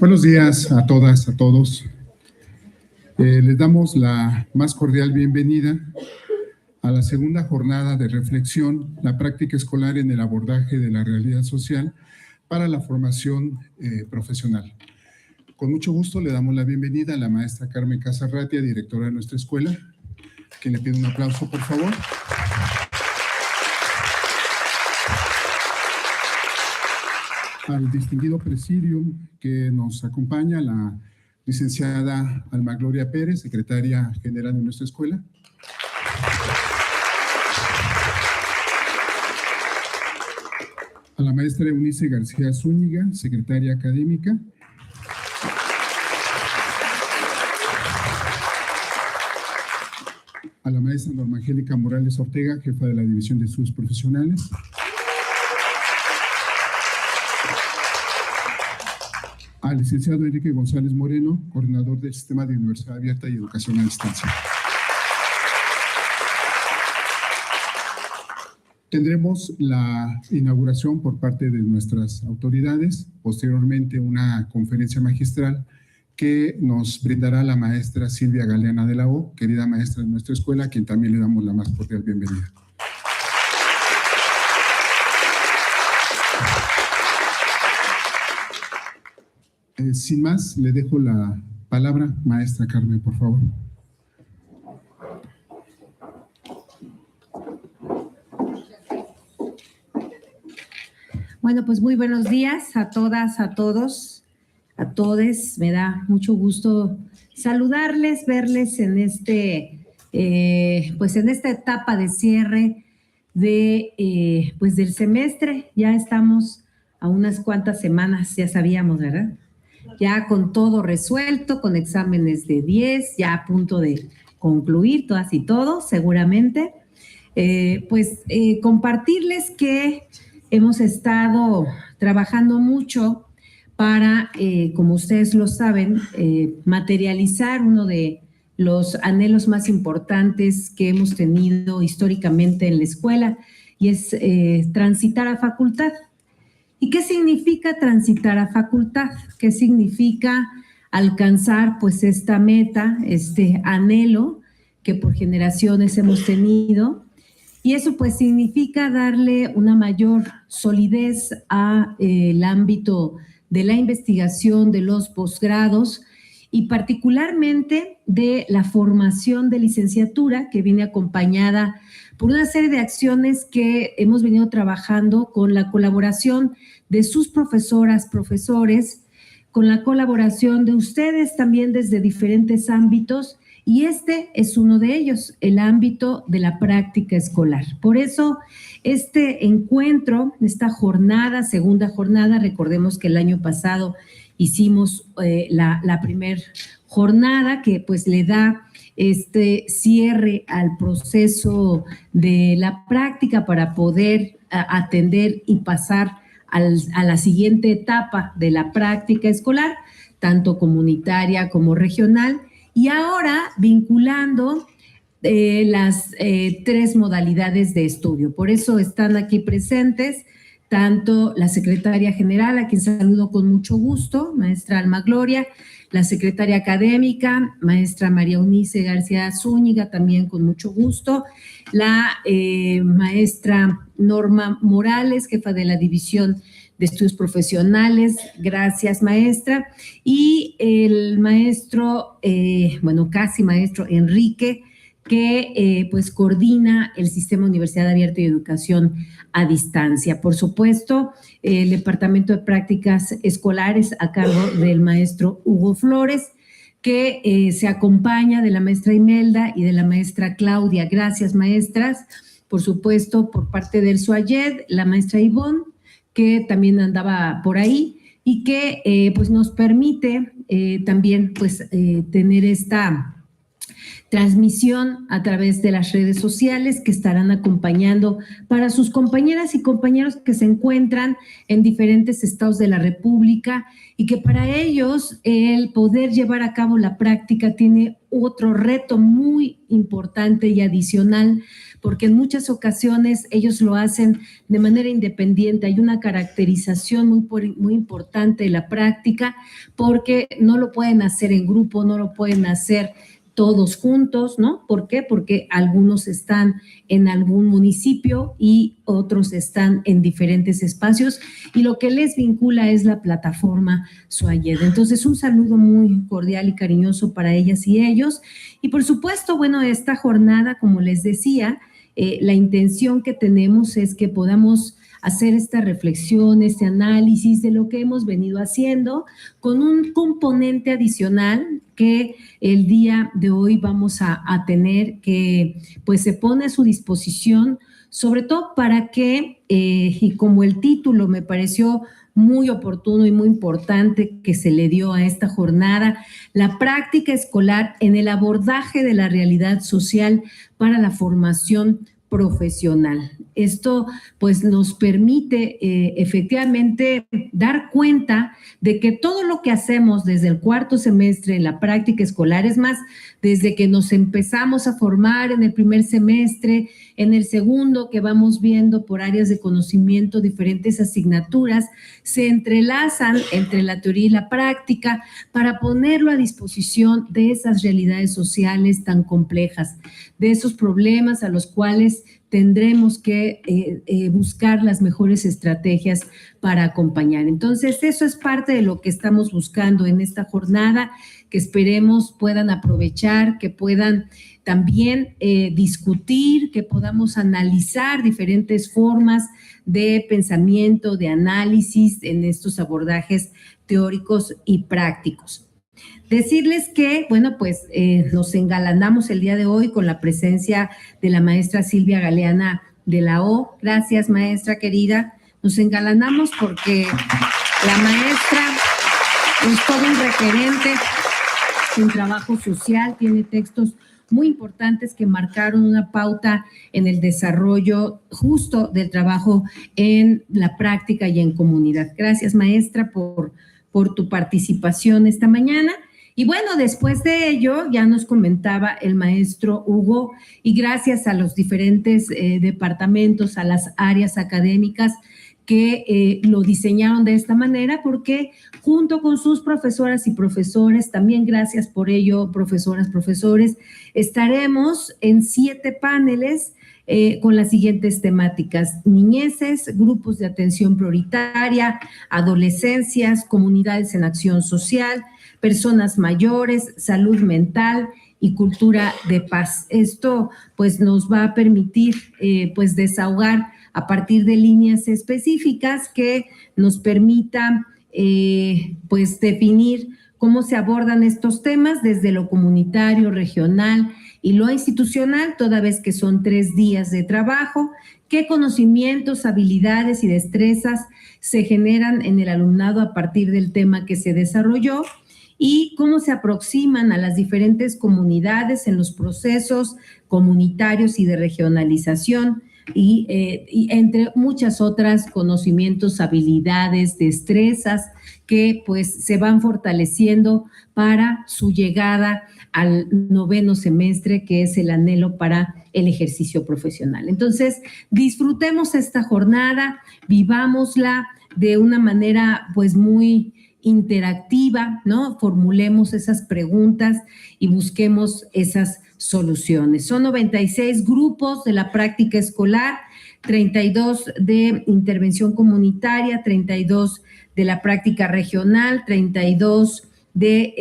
Buenos días a todas, a todos. Les damos la más cordial bienvenida a la segunda jornada de reflexión, la práctica escolar en el abordaje de la realidad social para la formación profesional. Con mucho gusto le damos la bienvenida a la maestra Carmen Casarratia, directora de nuestra escuela, que le pido un aplauso, por favor. Al distinguido presidium que nos acompaña, la licenciada Alma Gloria Pérez, secretaria general de nuestra escuela. A la maestra Eunice García Zúñiga, secretaria académica. A la maestra Norma Angélica Morales Ortega, jefa de la División de Estudios Profesionales. Al licenciado Enrique González Moreno, coordinador del Sistema de Universidad Abierta y Educación a Distancia. Tendremos la inauguración por parte de nuestras autoridades, posteriormente una conferencia magistral que nos brindará la maestra Silvia Galeana de la O, querida maestra de nuestra escuela, a quien también le damos la más cordial bienvenida. Sin más, le dejo la palabra, maestra Carmen, por favor. Bueno, pues muy buenos días a todas, a todos, a todes. Me da mucho gusto saludarles, verles en pues en esta etapa de cierre de pues del semestre. Ya estamos a unas cuantas semanas, ya sabíamos, ¿verdad? Ya con todo resuelto, con exámenes de 10, ya a punto de concluir todas y todos, seguramente. Compartirles que hemos estado trabajando mucho para, como ustedes lo saben, materializar uno de los anhelos más importantes que hemos tenido históricamente en la escuela, y es transitar a facultad. ¿Y qué significa transitar a facultad? ¿Qué significa alcanzar pues esta meta, este anhelo que por generaciones hemos tenido? Y eso pues significa darle una mayor solidez a el ámbito de la investigación, de los posgrados y particularmente de la formación de licenciatura, que viene acompañada por una serie de acciones que hemos venido trabajando con la colaboración de sus profesoras, profesores, con la colaboración de ustedes también desde diferentes ámbitos, y este es uno de ellos, el ámbito de la práctica escolar. Por eso, este encuentro, esta jornada, segunda jornada, recordemos que el año pasado hicimos la primer jornada que pues le da este cierre al proceso de la práctica para poder atender y pasar a la siguiente etapa de la práctica escolar, tanto comunitaria como regional, y ahora vinculando las tres modalidades de estudio. Por eso están aquí presentes tanto la secretaria general, a quien saludo con mucho gusto, maestra Alma Gloria, la secretaria académica, maestra María Eunice García Zúñiga, también con mucho gusto, la maestra Norma Morales, jefa de la División de Estudios Profesionales, gracias maestra, y el maestro, casi maestro Enrique, que pues coordina el Sistema Universidad Abierta y Educación a Distancia. Por supuesto, el Departamento de Prácticas Escolares a cargo del maestro Hugo Flores, que se acompaña de la maestra Imelda y de la maestra Claudia. Gracias, maestras. Por supuesto, por parte del SUAYED, la maestra Ivonne, que también andaba por ahí y que pues nos permite también pues tener esta transmisión a través de las redes sociales que estarán acompañando para sus compañeras y compañeros que se encuentran en diferentes estados de la República y que para ellos el poder llevar a cabo la práctica tiene otro reto muy importante y adicional, porque en muchas ocasiones ellos lo hacen de manera independiente. Hay una caracterización muy importante de la práctica porque no lo pueden hacer en grupo, no lo pueden hacer todos juntos, ¿no? ¿Por qué? Porque algunos están en algún municipio y otros están en diferentes espacios y lo que les vincula es la plataforma Suayed. Entonces, un saludo muy cordial y cariñoso para ellas y ellos. Y por supuesto, bueno, esta jornada, como les decía, la intención que tenemos es que podamos hacer esta reflexión, este análisis de lo que hemos venido haciendo con un componente adicional que el día de hoy vamos a tener, que pues se pone a su disposición, sobre todo para que, y como el título me pareció muy oportuno y muy importante que se le dio a esta jornada, la práctica escolar en el abordaje de la realidad social para la formación profesional. Esto pues nos permite efectivamente dar cuenta de que todo lo que hacemos desde el cuarto semestre en la práctica escolar, es más, desde que nos empezamos a formar en el primer semestre, en el segundo que vamos viendo por áreas de conocimiento diferentes asignaturas, se entrelazan entre la teoría y la práctica para ponerlo a disposición de esas realidades sociales tan complejas, de esos problemas a los cuales tendremos que buscar las mejores estrategias para acompañar. Entonces, eso es parte de lo que estamos buscando en esta jornada, que esperemos puedan aprovechar, que puedan también discutir, que podamos analizar diferentes formas de pensamiento, de análisis en estos abordajes teóricos y prácticos. Decirles que, bueno, pues nos engalanamos el día de hoy con la presencia de la maestra Silvia Galeana de la O. Gracias, maestra querida. Nos engalanamos porque la maestra es todo un referente en trabajo social, tiene textos muy importantes que marcaron una pauta en el desarrollo justo del trabajo en la práctica y en comunidad. Gracias, maestra, por tu participación esta mañana. Y bueno, después de ello, ya nos comentaba el maestro Hugo, y gracias a los diferentes departamentos, a las áreas académicas que lo diseñaron de esta manera, porque junto con sus profesoras y profesores, también gracias por ello, profesoras, profesores, estaremos en 7 paneles con las siguientes temáticas: niñeces, grupos de atención prioritaria, adolescencias, comunidades en acción social, personas mayores, salud mental y cultura de paz. Esto pues nos va a permitir pues desahogar a partir de líneas específicas que nos permitan pues definir cómo se abordan estos temas desde lo comunitario, regional y lo institucional, toda vez que son 3 días de trabajo, qué conocimientos, habilidades y destrezas se generan en el alumnado a partir del tema que se desarrolló y cómo se aproximan a las diferentes comunidades en los procesos comunitarios y de regionalización y entre muchas otras conocimientos, habilidades, destrezas que pues se van fortaleciendo para su llegada al 9º semestre, que es el anhelo para el ejercicio profesional. Entonces, disfrutemos esta jornada, vivámosla de una manera pues muy interactiva, ¿no? Formulemos esas preguntas y busquemos esas soluciones. Son 96 grupos de la práctica escolar, 32 de intervención comunitaria, 32 de la práctica regional, 32 de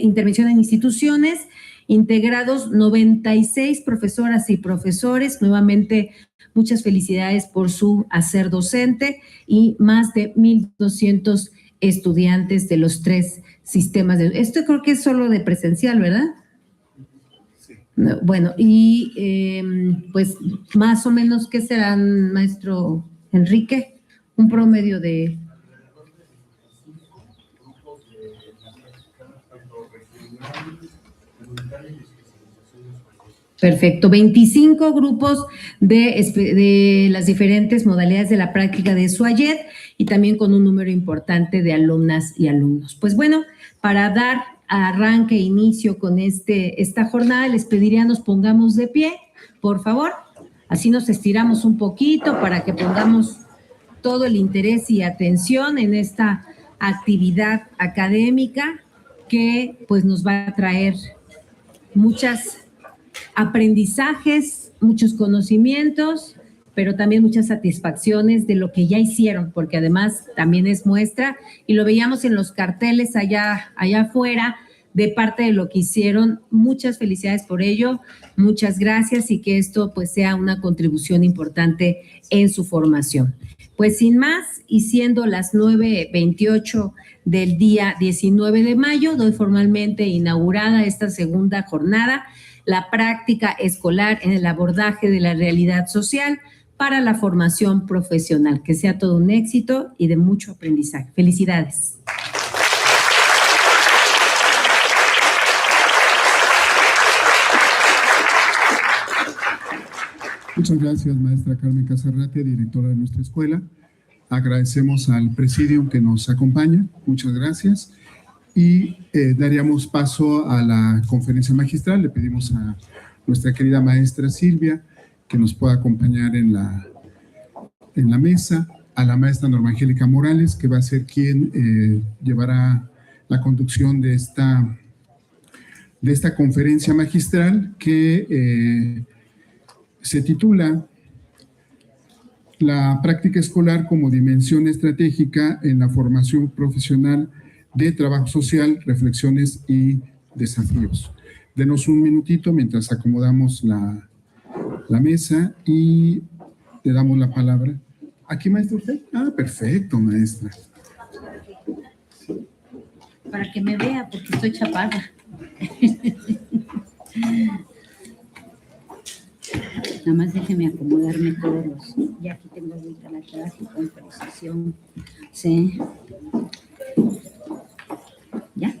intervención en instituciones, integrados 96 profesoras y profesores. Nuevamente, muchas felicidades por su hacer docente y más de 1,200 estudiantes de los 3 sistemas de... Esto creo que es solo de presencial, ¿verdad? Sí. Bueno, y pues más o menos, ¿qué serán, maestro Enrique? Un promedio de... Perfecto, 25 grupos de las diferentes modalidades de la práctica de SUAYED y también con un número importante de alumnas y alumnos. Pues bueno, para dar arranque e inicio con esta jornada, les pediría nos pongamos de pie, por favor. Así nos estiramos un poquito para que pongamos todo el interés y atención en esta actividad académica que pues nos va a traer muchos aprendizajes, muchos conocimientos, pero también muchas satisfacciones de lo que ya hicieron, porque además también es muestra, y lo veíamos en los carteles allá afuera, de parte de lo que hicieron. Muchas felicidades por ello, muchas gracias y que esto pues sea una contribución importante en su formación. Pues sin más, y siendo las 9:28 del día 19 de mayo, doy formalmente inaugurada esta segunda jornada, la práctica escolar en el abordaje de la realidad social para la formación profesional. Que sea todo un éxito y de mucho aprendizaje. Felicidades. Muchas gracias, maestra Carmen Casarratia, directora de nuestra escuela. Agradecemos al presidium que nos acompaña. Muchas gracias. Y daríamos paso a la conferencia magistral. Le pedimos a nuestra querida maestra Silvia que nos pueda acompañar en la mesa, a la maestra Norma Angélica Morales, que va a ser quien llevará la conducción de esta conferencia magistral que se titula La práctica escolar como dimensión estratégica en la formación profesional de trabajo social, reflexiones y desafíos. Denos un minutito mientras acomodamos la mesa y le damos la palabra. ¿Aquí, maestra, usted? Ah, perfecto, maestra. Para que me vea, porque estoy chaparra. Nada más déjeme acomodarme todos los... Ya aquí tengo ahorita la clase con precisión. Sí. ¿Ya?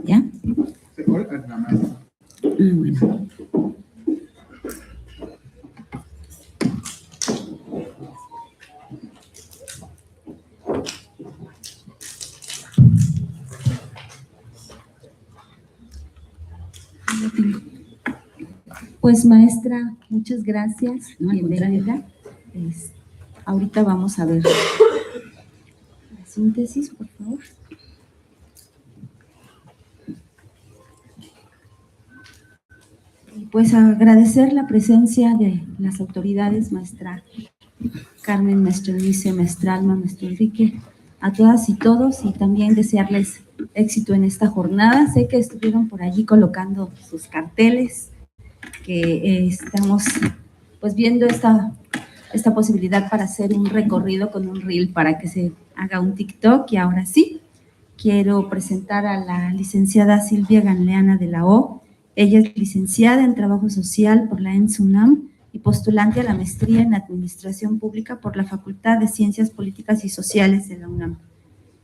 ¿Ya? Bueno. Pues maestra, muchas gracias. No, al bienvenida. Ahorita vamos a ver la síntesis, por favor. Y pues agradecer la presencia de las autoridades, maestra Carmen, maestro Eunice, maestra Alma, maestro Enrique, a todas y todos, y también desearles éxito en esta jornada. Sé que estuvieron por allí colocando sus carteles, que estamos pues viendo esta posibilidad para hacer un recorrido con un reel para que se haga un TikTok. Y ahora sí, quiero presentar a la licenciada Silvia Ganleana de la O. Ella es licenciada en Trabajo Social por la UNAM y postulante a la maestría en Administración Pública por la Facultad de Ciencias Políticas y Sociales de la UNAM.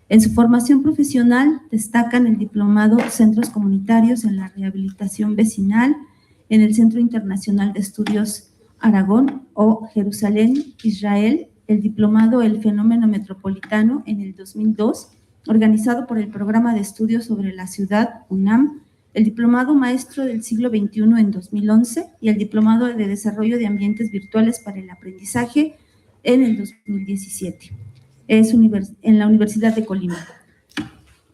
En su formación profesional destacan el diplomado Centros Comunitarios en la Rehabilitación Vecinal en el Centro Internacional de Estudios Aragón o Jerusalén, Israel, el diplomado El Fenómeno Metropolitano en el 2002, organizado por el Programa de Estudios sobre la Ciudad UNAM, el diplomado Maestro del Siglo XXI en 2011 y el diplomado de Desarrollo de Ambientes Virtuales para el Aprendizaje en el 2017. Es en la Universidad de Colima.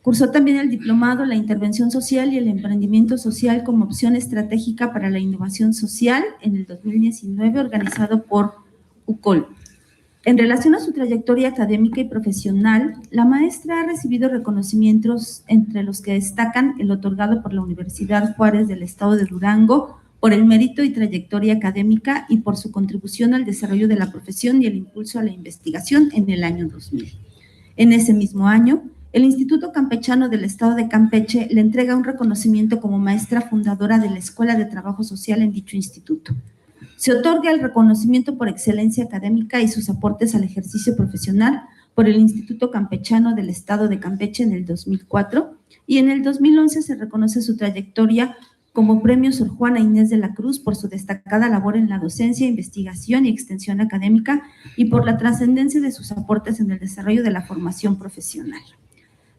Cursó también el diplomado La Intervención Social y el Emprendimiento Social como opción estratégica para la innovación social en el 2019, organizado por UCOL. En relación a su trayectoria académica y profesional, la maestra ha recibido reconocimientos entre los que destacan el otorgado por la Universidad Juárez del Estado de Durango por el mérito y trayectoria académica y por su contribución al desarrollo de la profesión y el impulso a la investigación en el año 2000. En ese mismo año, el Instituto Campechano del Estado de Campeche le entrega un reconocimiento como maestra fundadora de la Escuela de Trabajo Social en dicho instituto. Se otorga el reconocimiento por excelencia académica y sus aportes al ejercicio profesional por el Instituto Campechano del Estado de Campeche en el 2004 y en el 2011 se reconoce su trayectoria como Premio Sor Juana Inés de la Cruz por su destacada labor en la docencia, investigación y extensión académica y por la trascendencia de sus aportes en el desarrollo de la formación profesional.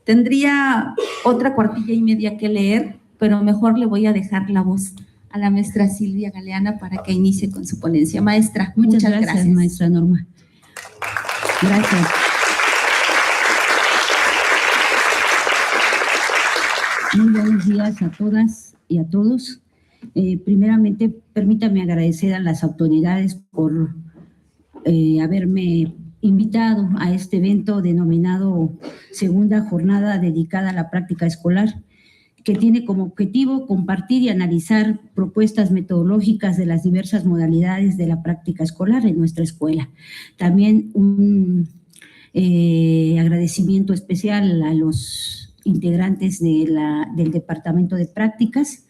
Tendría otra cuartilla y media que leer, pero mejor le voy a dejar la voz a la maestra Silvia Galeana para que inicie con su ponencia. Maestra, muchas gracias. Maestra Norma. Gracias. Muy buenos días a todas y a todos. Primeramente, permítame agradecer a las autoridades por haberme invitado a este evento denominado Segunda Jornada dedicada a la práctica escolar, que tiene como objetivo compartir y analizar propuestas metodológicas de las diversas modalidades de la práctica escolar en nuestra escuela. También un agradecimiento especial a los integrantes del Departamento de Prácticas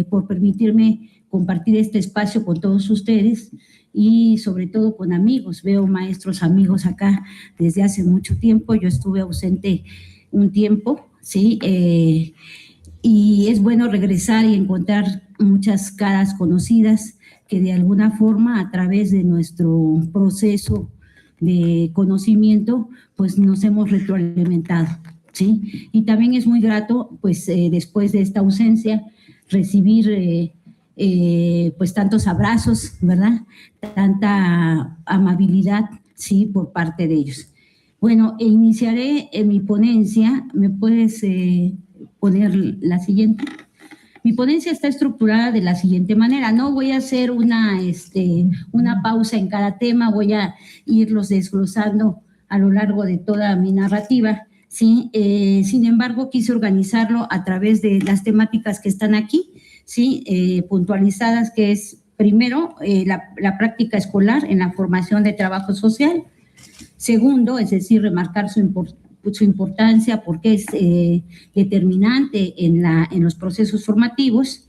por permitirme compartir este espacio con todos ustedes y sobre todo con amigos. Veo maestros amigos acá desde hace mucho tiempo. Yo estuve ausente un tiempo, ¿sí? Y es bueno regresar y encontrar muchas caras conocidas que de alguna forma a través de nuestro proceso de conocimiento pues nos hemos retroalimentado, ¿sí? Y también es muy grato pues después de esta ausencia recibir pues tantos abrazos, ¿verdad? Tanta amabilidad, sí, por parte de ellos. Bueno, iniciaré mi ponencia. ¿Me puedes poner la siguiente? Mi ponencia está estructurada de la siguiente manera. No voy a hacer una pausa en cada tema, voy a irlos desglosando a lo largo de toda mi narrativa, ¿sí? Sin embargo, quise organizarlo a través de las temáticas que están aquí, ¿sí? Puntualizadas, que es primero la práctica escolar en la formación de trabajo social. Segundo, es decir, remarcar su importancia porque es determinante en los procesos formativos.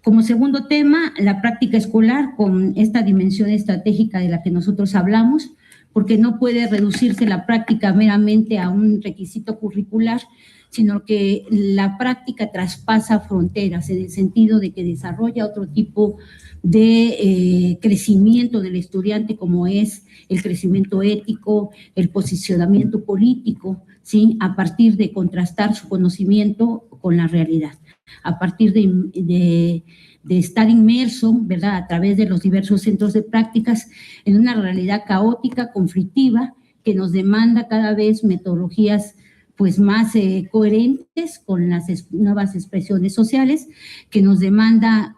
Como segundo tema, la práctica escolar con esta dimensión estratégica de la que nosotros hablamos, porque no puede reducirse la práctica meramente a un requisito curricular, sino que la práctica traspasa fronteras en el sentido de que desarrolla otro tipo de crecimiento del estudiante, como es el crecimiento ético, el posicionamiento político, ¿sí? A partir de contrastar su conocimiento con la realidad, a partir de estar inmerso, ¿verdad?, a través de los diversos centros de prácticas en una realidad caótica, conflictiva, que nos demanda cada vez metodologías pues más coherentes con las nuevas expresiones sociales, que nos demanda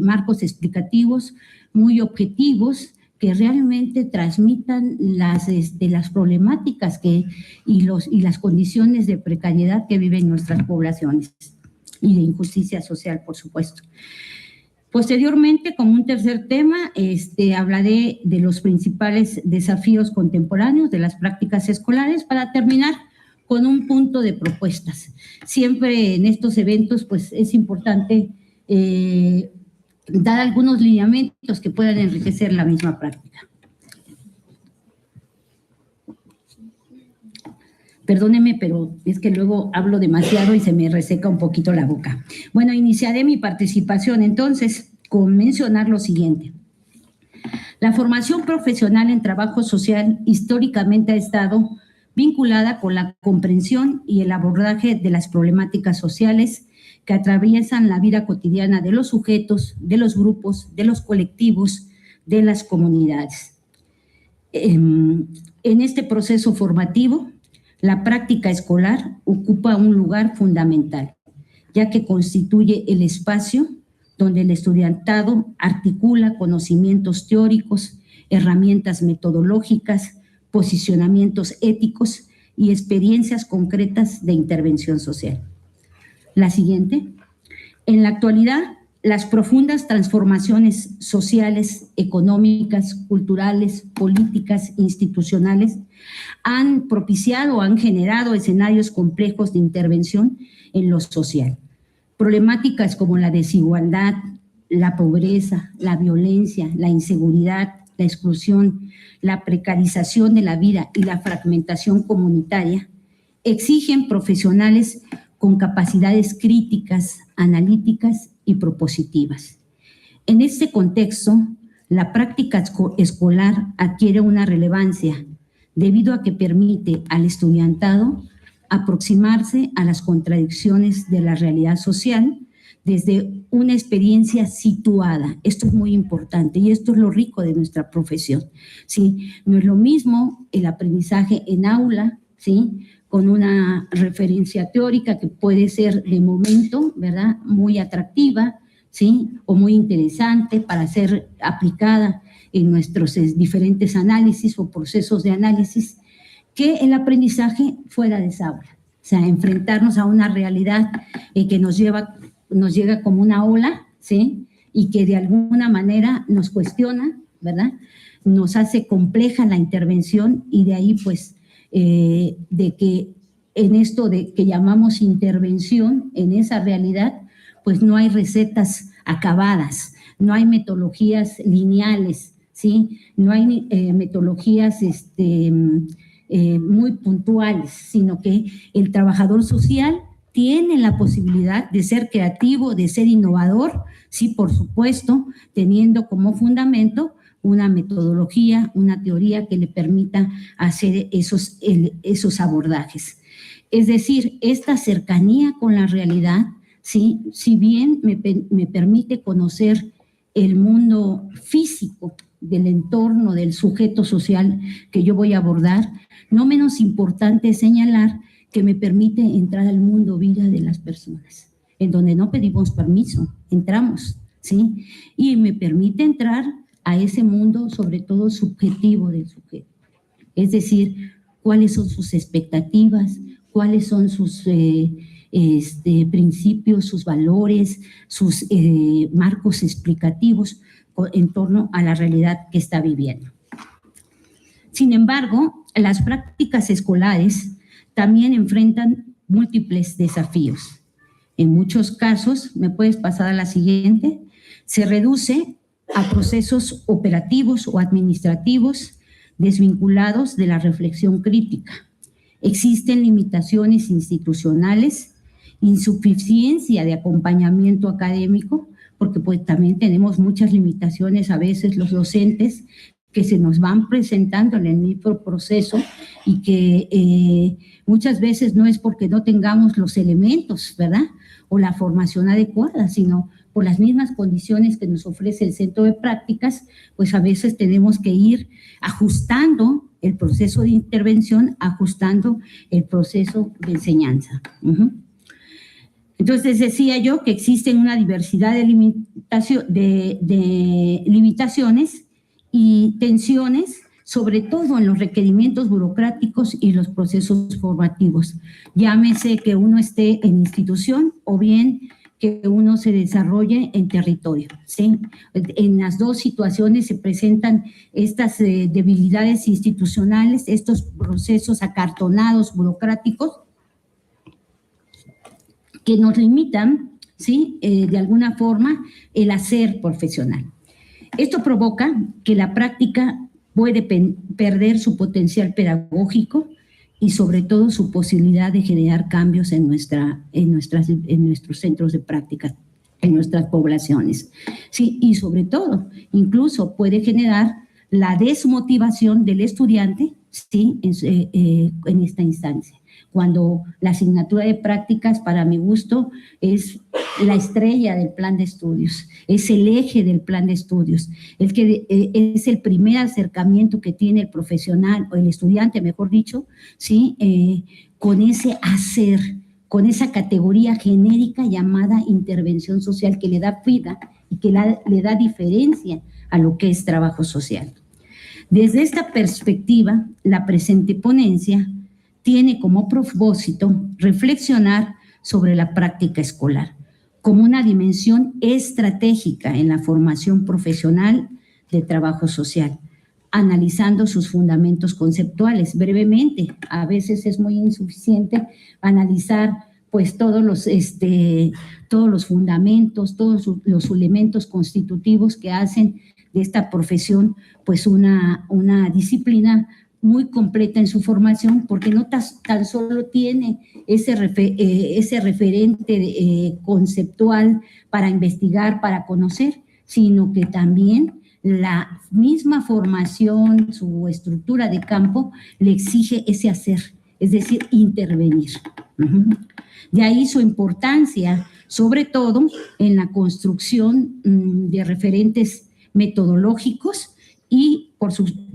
marcos explicativos muy objetivos que realmente transmitan las problemáticas y las condiciones de precariedad que viven nuestras poblaciones y de injusticia social, por supuesto. Posteriormente, como un tercer tema, hablaré de los principales desafíos contemporáneos de las prácticas escolares para terminar con un punto de propuestas. Siempre en estos eventos, pues es importante dar algunos lineamientos que puedan enriquecer la misma práctica. Perdóneme, pero es que luego hablo demasiado y se me reseca un poquito la boca. Bueno, iniciaré mi participación entonces con mencionar lo siguiente. La formación profesional en trabajo social históricamente ha estado vinculada con la comprensión y el abordaje de las problemáticas sociales que atraviesan la vida cotidiana de los sujetos, de los grupos, de los colectivos, de las comunidades. En este proceso formativo, la práctica escolar ocupa un lugar fundamental, ya que constituye el espacio donde el estudiantado articula conocimientos teóricos, herramientas metodológicas, posicionamientos éticos y experiencias concretas de intervención social. La siguiente. En la actualidad, las profundas transformaciones sociales, económicas, culturales, políticas, institucionales han propiciado o han generado escenarios complejos de intervención en lo social. Problemáticas como la desigualdad, la pobreza, la violencia, la inseguridad, la exclusión, la precarización de la vida y la fragmentación comunitaria exigen profesionales con capacidades críticas, analíticas y propositivas. En este contexto, la práctica escolar adquiere una relevancia debido a que permite al estudiantado aproximarse a las contradicciones de la realidad social desde una experiencia situada. Esto es muy importante y esto es lo rico de nuestra profesión, ¿sí? No es lo mismo el aprendizaje en aula, ¿sí?, con una referencia teórica que puede ser de momento, ¿verdad?, muy atractiva, ¿sí?, o muy interesante para ser aplicada en nuestros diferentes análisis o procesos de análisis, que el aprendizaje fuera de esa aula. O sea, enfrentarnos a una realidad que nos llega como una ola, ¿sí?, y que de alguna manera nos cuestiona, ¿verdad?, nos hace compleja la intervención y de ahí, pues, de que en esto de que llamamos intervención, en esa realidad, pues no hay recetas acabadas, no hay metodologías lineales, ¿sí? No hay metodologías muy puntuales, sino que el trabajador social tiene la posibilidad de ser creativo, de ser innovador, sí, por supuesto, teniendo como fundamento una metodología, una teoría que le permita hacer esos abordajes. Es decir, esta cercanía con la realidad, ¿sí?, si bien me permite conocer el mundo físico del entorno, del sujeto social que yo voy a abordar, no menos importante es señalar que me permite entrar al mundo vida de las personas, en donde no pedimos permiso, entramos, ¿sí? Y me permite entrar a ese mundo, sobre todo subjetivo del sujeto. Es decir, cuáles son sus expectativas, cuáles son sus principios, sus valores, sus marcos explicativos en torno a la realidad que está viviendo. Sin embargo, las prácticas escolares también enfrentan múltiples desafíos. En muchos casos, ¿me puedes pasar a la siguiente? Se reduce a procesos operativos o administrativos desvinculados de la reflexión crítica. Existen limitaciones institucionales, insuficiencia de acompañamiento académico, porque pues también tenemos muchas limitaciones a veces los docentes que se nos van presentando en el mismo proceso y que muchas veces no es porque no tengamos los elementos, ¿verdad?, o la formación adecuada, sino por las mismas condiciones que nos ofrece el centro de prácticas, pues a veces tenemos que ir ajustando el proceso de intervención, ajustando el proceso de enseñanza. Entonces decía yo que existen una diversidad de limitaciones y tensiones, sobre todo en los requerimientos burocráticos y los procesos formativos. Llámese que uno esté en institución o bien que uno se desarrolle en territorio, ¿sí? En las dos situaciones se presentan estas debilidades institucionales, estos procesos acartonados burocráticos que nos limitan, ¿sí?, de alguna forma el hacer profesional. Esto provoca que la práctica puede perder su potencial pedagógico y sobre todo su posibilidad de generar cambios en nuestros centros de práctica, en nuestras poblaciones. Sí, y sobre todo, incluso puede generar la desmotivación del estudiante, ¿sí?, en esta instancia. Cuando la asignatura de prácticas, para mi gusto, es la estrella del plan de estudios, es el eje del plan de estudios, es el primer acercamiento que tiene el profesional, o el estudiante, mejor dicho, ¿sí?, con ese hacer, con esa categoría genérica llamada intervención social que le da vida y que le da diferencia a lo que es trabajo social. Desde esta perspectiva, la presente ponencia tiene como propósito reflexionar sobre la práctica escolar como una dimensión estratégica en la formación profesional de trabajo social, analizando sus fundamentos conceptuales. Brevemente, a veces es muy insuficiente analizar pues todos todos los fundamentos, todos los elementos constitutivos que hacen de esta profesión pues una disciplina muy completa en su formación, porque no tan solo tiene ese referente conceptual para investigar, para conocer, sino que también la misma formación, su estructura de campo, le exige ese hacer, es decir, intervenir. De ahí su importancia, sobre todo en la construcción de referentes metodológicos y,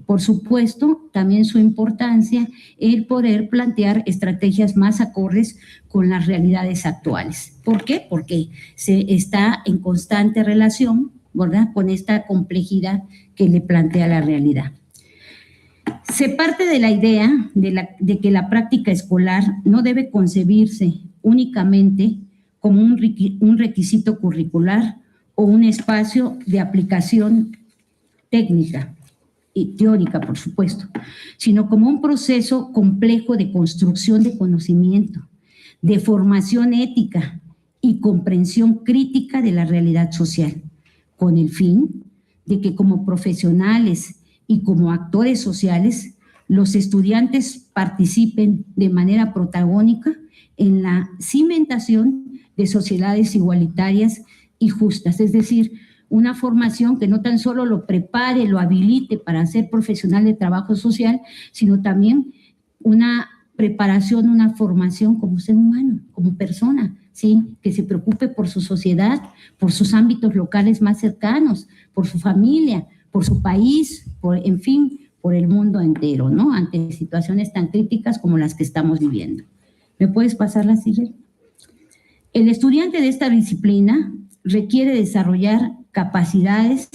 por supuesto, también su importancia el poder plantear estrategias más acordes con las realidades actuales. ¿Por qué? Porque se está en constante relación, ¿verdad?, con esta complejidad que le plantea la realidad. Se parte de la idea de que la práctica escolar no debe concebirse únicamente como un requisito curricular o un espacio de aplicación técnica y teórica, por supuesto, sino como un proceso complejo de construcción de conocimiento, de formación ética y comprensión crítica de la realidad social, con el fin de que como profesionales y como actores sociales, los estudiantes participen de manera protagónica en la cimentación de sociedades igualitarias y justas, es decir, una formación que no tan solo lo prepare, lo habilite para ser profesional de trabajo social, sino también una preparación, una formación como ser humano, como persona, ¿sí?, que se preocupe por su sociedad, por sus ámbitos locales más cercanos, por su familia, por su país, en fin, por el mundo entero, ¿no?, ante situaciones tan críticas como las que estamos viviendo. ¿Me puedes pasar la siguiente? El estudiante de esta disciplina requiere desarrollar capacidades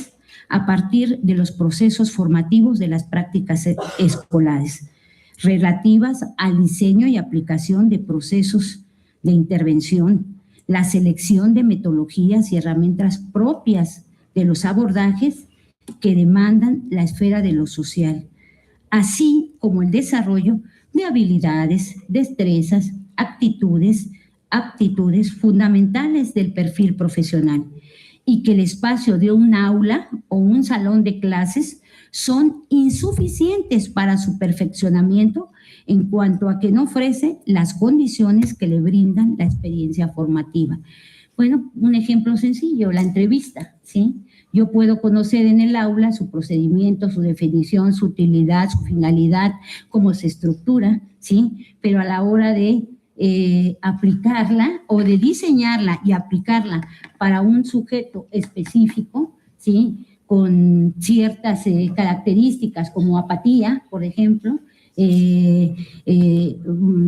a partir de los procesos formativos de las prácticas escolares, relativas al diseño y aplicación de procesos de intervención, la selección de metodologías y herramientas propias de los abordajes que demandan la esfera de lo social, así como el desarrollo de habilidades, destrezas, aptitudes fundamentales del perfil profesional, y que el espacio de un aula o un salón de clases son insuficientes para su perfeccionamiento en cuanto a que no ofrece las condiciones que le brindan la experiencia formativa. Bueno, un ejemplo sencillo, la entrevista, ¿sí? Yo puedo conocer en el aula su procedimiento, su definición, su utilidad, su finalidad, cómo se estructura, ¿sí? Pero a la hora de aplicarla o de diseñarla y aplicarla para un sujeto específico, ¿sí?, con ciertas características como apatía, por ejemplo,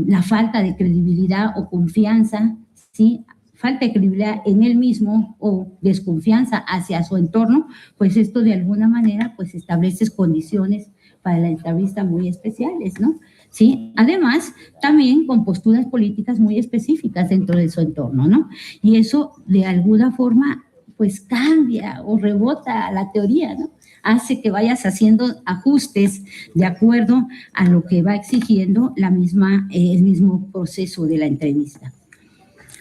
la falta de credibilidad o confianza, ¿sí?, falta de credibilidad en él mismo o desconfianza hacia su entorno, pues esto de alguna manera pues establece condiciones para la entrevista muy especiales, ¿no? ¿Sí? Además, también con posturas políticas muy específicas dentro de su entorno, ¿no? Y eso de alguna forma pues cambia o rebota a la teoría, ¿no? Hace que vayas haciendo ajustes de acuerdo a lo que va exigiendo el mismo proceso de la entrevista.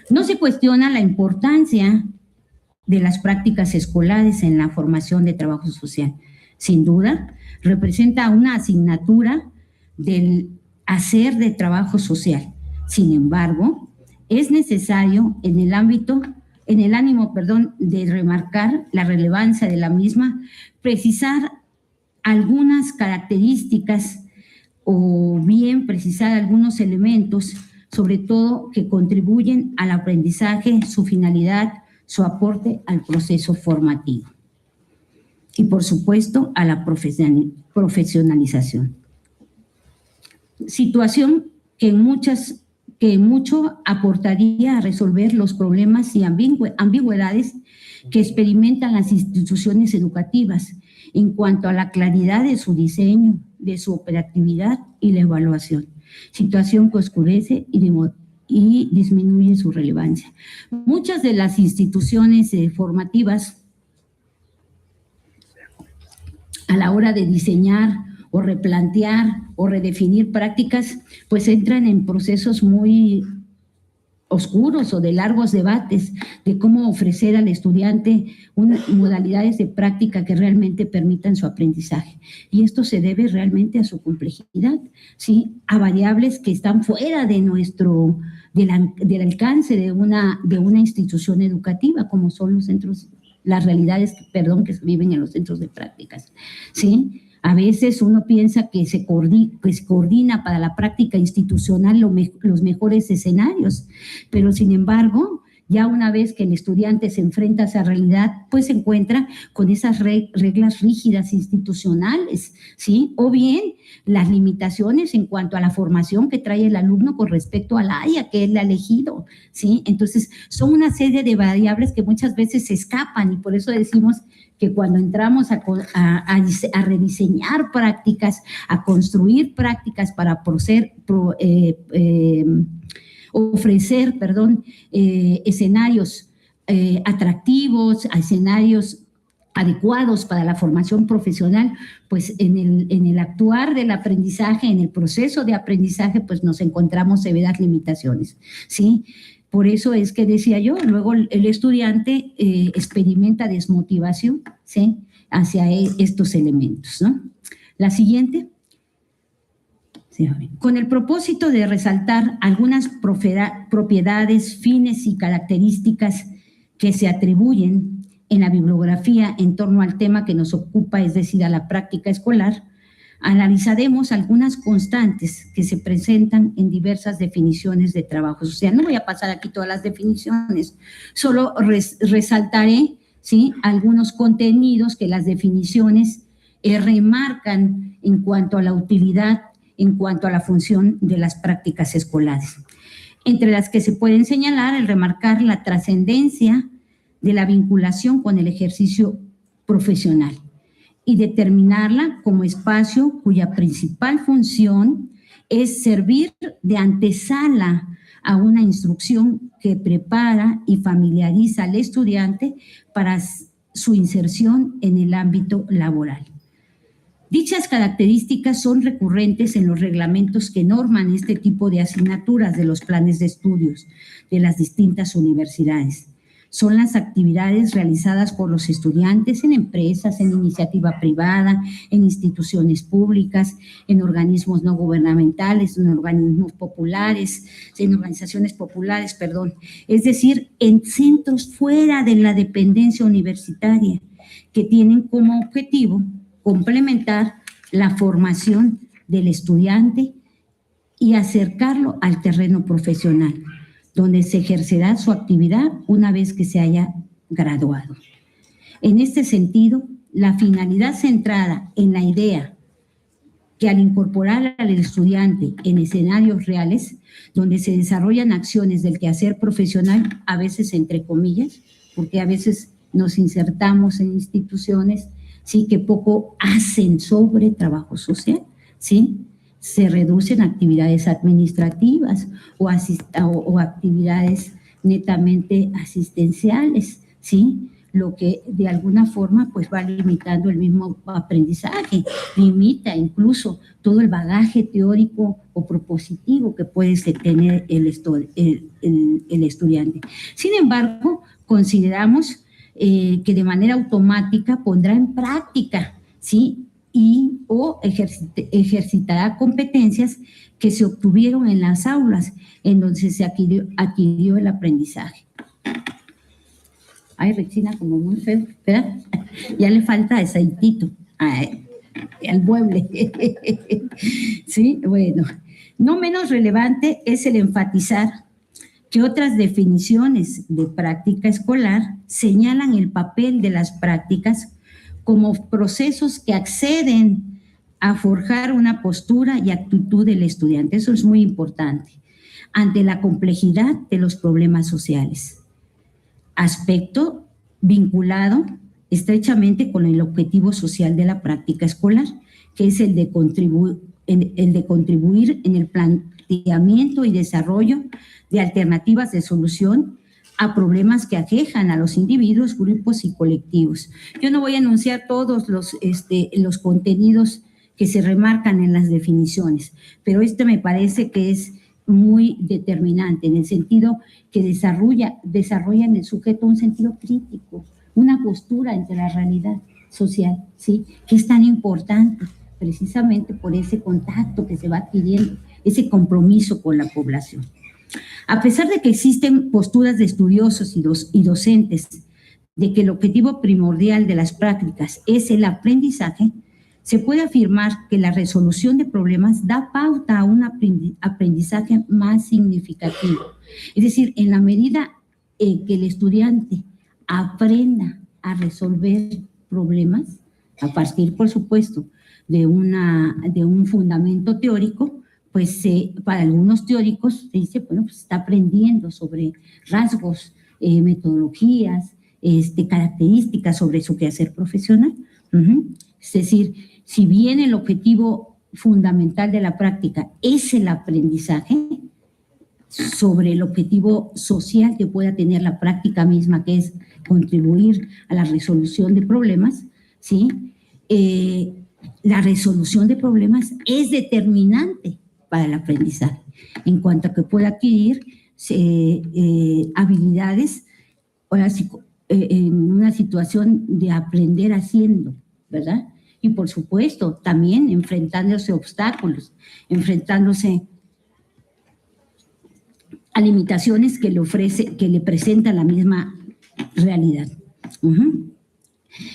No se cuestiona la importancia de las prácticas escolares en la formación de trabajo social. Sin duda, representa una asignatura del hacer de trabajo social. Sin embargo, es necesario en el ánimo de remarcar la relevancia de la misma, precisar algunas características o bien precisar algunos elementos, sobre todo que contribuyen al aprendizaje, su finalidad, su aporte al proceso formativo y, por supuesto, a la profesionalización. Situación que mucho aportaría a resolver los problemas y ambigüedades que experimentan las instituciones educativas en cuanto a la claridad de su diseño, de su operatividad y la evaluación. Situación que oscurece y disminuye su relevancia. Muchas de las instituciones formativas, a la hora de diseñar o replantear o redefinir prácticas, pues entran en procesos muy oscuros o de largos debates de cómo ofrecer al estudiante modalidades de práctica que realmente permitan su aprendizaje. Y esto se debe realmente a su complejidad, ¿sí? A variables que están fuera de del alcance de una institución educativa, como son los centros, las realidades, que se viven en los centros de prácticas, ¿sí? A veces uno piensa que se coordina para la práctica institucional los mejores escenarios, pero sin embargo, ya una vez que el estudiante se enfrenta a esa realidad, pues se encuentra con esas reglas rígidas institucionales, ¿sí? O bien las limitaciones en cuanto a la formación que trae el alumno con respecto al área que él ha elegido, ¿sí? Entonces, son una serie de variables que muchas veces se escapan y por eso decimos que cuando entramos a rediseñar prácticas, a construir prácticas para ofrecer escenarios atractivos, escenarios adecuados para la formación profesional, pues en el actuar del aprendizaje, en el proceso de aprendizaje, pues nos encontramos severas limitaciones, ¿sí? Por eso es que decía yo, luego el estudiante experimenta desmotivación, ¿sí? Hacia estos elementos, ¿no? La siguiente. Sí, con el propósito de resaltar algunas propiedades, fines y características que se atribuyen en la bibliografía en torno al tema que nos ocupa, es decir, a la práctica escolar, analizaremos algunas constantes que se presentan en diversas definiciones de trabajo social. No voy a pasar aquí todas las definiciones, solo resaltaré, ¿sí?, algunos contenidos que las definiciones remarcan en cuanto a la utilidad, en cuanto a la función de las prácticas escolares. Entre las que se pueden señalar el remarcar la trascendencia de la vinculación con el ejercicio profesional y determinarla como espacio cuya principal función es servir de antesala a una instrucción que prepara y familiariza al estudiante para su inserción en el ámbito laboral. Dichas características son recurrentes en los reglamentos que norman este tipo de asignaturas de los planes de estudios de las distintas universidades. Son las actividades realizadas por los estudiantes en empresas, en iniciativa privada, en instituciones públicas, en organismos no gubernamentales, en organismos populares, en organizaciones populares, es decir, en centros fuera de la dependencia universitaria, que tienen como objetivo complementar la formación del estudiante y acercarlo al terreno profesional, donde se ejercerá su actividad una vez que se haya graduado. En este sentido, la finalidad centrada en la idea que al incorporar al estudiante en escenarios reales, donde se desarrollan acciones del quehacer profesional, a veces entre comillas, porque a veces nos insertamos en instituciones, sí, que poco hacen sobre trabajo social, ¿sí? Se reducen actividades administrativas o actividades netamente asistenciales, ¿sí? Lo que de alguna forma pues va limitando el mismo aprendizaje, limita incluso todo el bagaje teórico o propositivo que puede tener el estudiante. Sin embargo, consideramos que de manera automática pondrá en práctica, ¿sí?, o ejercitará competencias que se obtuvieron en las aulas en donde se adquirió el aprendizaje. Ay, Rexina, como muy feo, ¿verdad? Ya le falta aceitito al mueble. Sí, bueno. No menos relevante es el enfatizar que otras definiciones de práctica escolar señalan el papel de las prácticas como procesos que acceden a forjar una postura y actitud del estudiante. Eso es muy importante, ante la complejidad de los problemas sociales. Aspecto vinculado estrechamente con el objetivo social de la práctica escolar, que es el de contribuir en el planteamiento y desarrollo de alternativas de solución a problemas que aquejan a los individuos, grupos y colectivos. Yo no voy a enunciar todos los contenidos que se remarcan en las definiciones, pero me parece que es muy determinante, en el sentido que desarrolla en el sujeto un sentido crítico, una postura ante la realidad social, ¿sí? Que es tan importante precisamente por ese contacto que se va adquiriendo, ese compromiso con la población. A pesar de que existen posturas de estudiosos y docentes de que el objetivo primordial de las prácticas es el aprendizaje, se puede afirmar que la resolución de problemas da pauta a un aprendizaje más significativo. Es decir, en la medida que el estudiante aprenda a resolver problemas, a partir, por supuesto, de un fundamento teórico, pues para algunos teóricos se dice, bueno, pues está aprendiendo sobre rasgos, metodologías, características sobre su quehacer profesional. Es decir, si bien el objetivo fundamental de la práctica es el aprendizaje, sobre el objetivo social que pueda tener la práctica misma, que es contribuir a la resolución de problemas, ¿sí? La resolución de problemas es determinante para el aprendizaje, en cuanto a que pueda adquirir habilidades, ahora sí, en una situación de aprender haciendo, ¿verdad? Y por supuesto, también enfrentándose a obstáculos, enfrentándose a limitaciones que le presenta la misma realidad.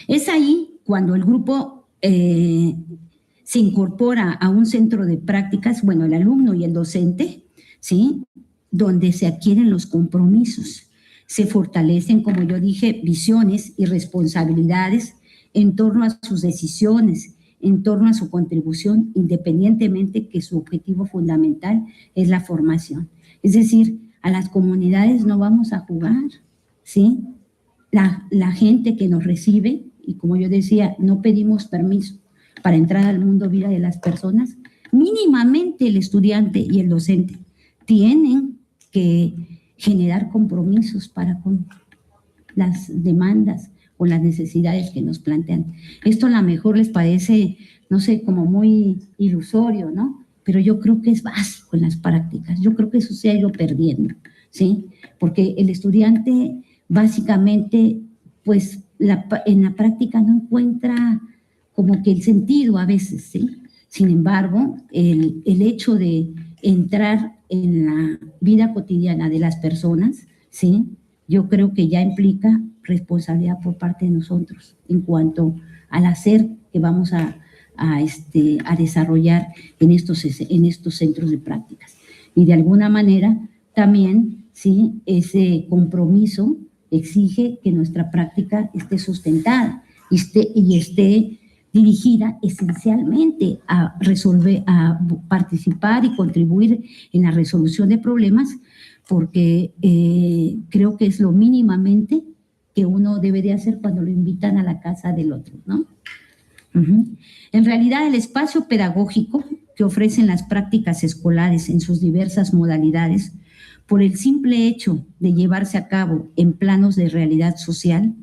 Es ahí cuando el grupo se incorpora a un centro de prácticas, bueno, el alumno y el docente, ¿sí? Donde se adquieren los compromisos, se fortalecen, como yo dije, visiones y responsabilidades en torno a sus decisiones, en torno a su contribución, independientemente que su objetivo fundamental es la formación. Es decir, a las comunidades no vamos a jugar, ¿sí? La gente que nos recibe, y como yo decía, no pedimos permiso para entrar al mundo vida de las personas, mínimamente el estudiante y el docente tienen que generar compromisos para con las demandas o las necesidades que nos plantean. Esto a lo mejor les parece, no sé, como muy ilusorio, ¿no? Pero yo creo que es básico en las prácticas. Yo creo que eso se ha ido perdiendo, ¿sí? Porque el estudiante básicamente, pues, en la práctica no encuentra como que el sentido a veces, ¿sí? Sin embargo, el hecho de entrar en la vida cotidiana de las personas, ¿sí? Yo creo que ya implica responsabilidad por parte de nosotros en cuanto al hacer que vamos a desarrollar en estos centros de prácticas. Y de alguna manera también, ¿sí? Ese compromiso exige que nuestra práctica esté sustentada y esté dirigida esencialmente a resolver, a participar y contribuir en la resolución de problemas, porque creo que es lo mínimamente que uno debe de hacer cuando lo invitan a la casa del otro, ¿no? En realidad, el espacio pedagógico que ofrecen las prácticas escolares en sus diversas modalidades, por el simple hecho de llevarse a cabo en planos de realidad social,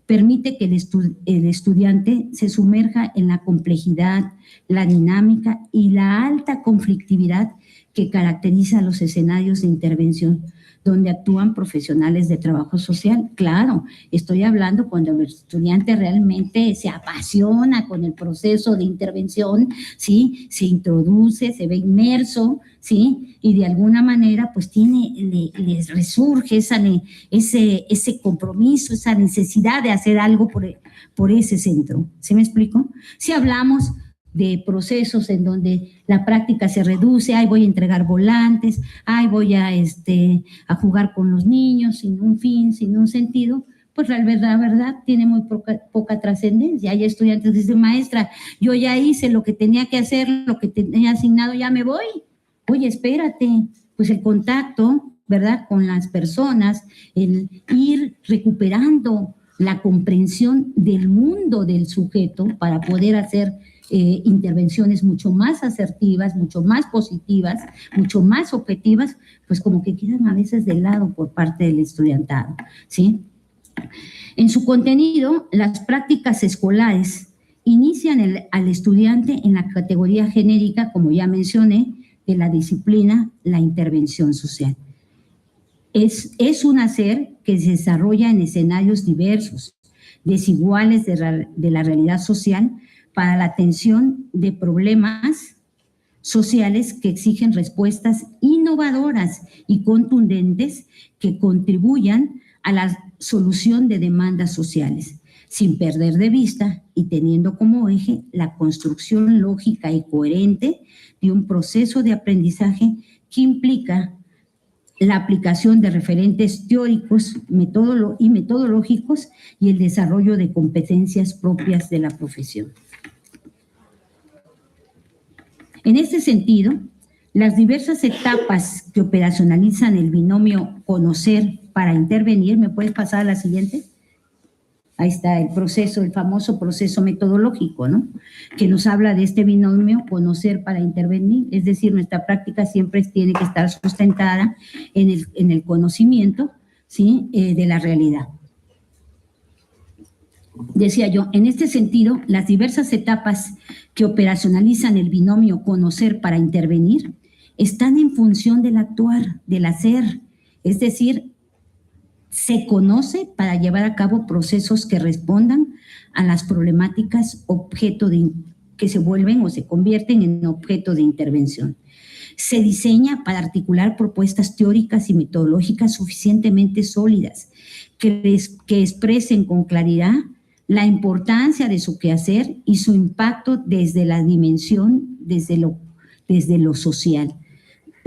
permite que el estudiante se sumerja en la complejidad, la dinámica y la alta conflictividad que caracteriza los escenarios de intervención, donde actúan profesionales de trabajo social. Claro, estoy hablando cuando el estudiante realmente se apasiona con el proceso de intervención, ¿sí? Se introduce, se ve inmerso, ¿sí? Y de alguna manera, pues les resurge ese compromiso, esa necesidad de hacer algo por ese centro. ¿Sí me explico? Si hablamos de procesos en donde la práctica se reduce, voy a entregar volantes, voy a jugar con los niños sin un fin, sin un sentido, pues la verdad tiene muy poca trascendencia. Hay estudiantes que dicen, maestra, yo ya hice lo que tenía que hacer, lo que tenía asignado, ya me voy. Oye, espérate, pues el contacto, ¿verdad?, con las personas, el ir recuperando la comprensión del mundo del sujeto para poder hacer intervenciones mucho más asertivas, mucho más positivas, mucho más objetivas, pues como que quedan a veces de lado por parte del estudiantado, ¿sí? En su contenido, las prácticas escolares inician al estudiante en la categoría genérica, como ya mencioné, de la disciplina, la intervención social. Es un hacer que se desarrolla en escenarios diversos, desiguales de la realidad social, para la atención de problemas sociales que exigen respuestas innovadoras y contundentes que contribuyan a la solución de demandas sociales, sin perder de vista y teniendo como eje la construcción lógica y coherente de un proceso de aprendizaje que implica la aplicación de referentes teóricos y metodológicos y el desarrollo de competencias propias de la profesión. En este sentido, las diversas etapas que operacionalizan el binomio conocer para intervenir, ¿me puedes pasar a la siguiente? Ahí está el proceso, el famoso proceso metodológico, ¿no? Que nos habla de este binomio conocer para intervenir, es decir, nuestra práctica siempre tiene que estar sustentada en el conocimiento, ¿sí? De la realidad. Decía yo, en este sentido, las diversas etapas que operacionalizan el binomio conocer para intervenir están en función del actuar, del hacer, es decir, se conoce para llevar a cabo procesos que respondan a las problemáticas que se vuelven o se convierten en objeto de intervención. Se diseña para articular propuestas teóricas y metodológicas suficientemente sólidas que expresen con claridad la importancia de su quehacer y su impacto desde la dimensión, desde lo social.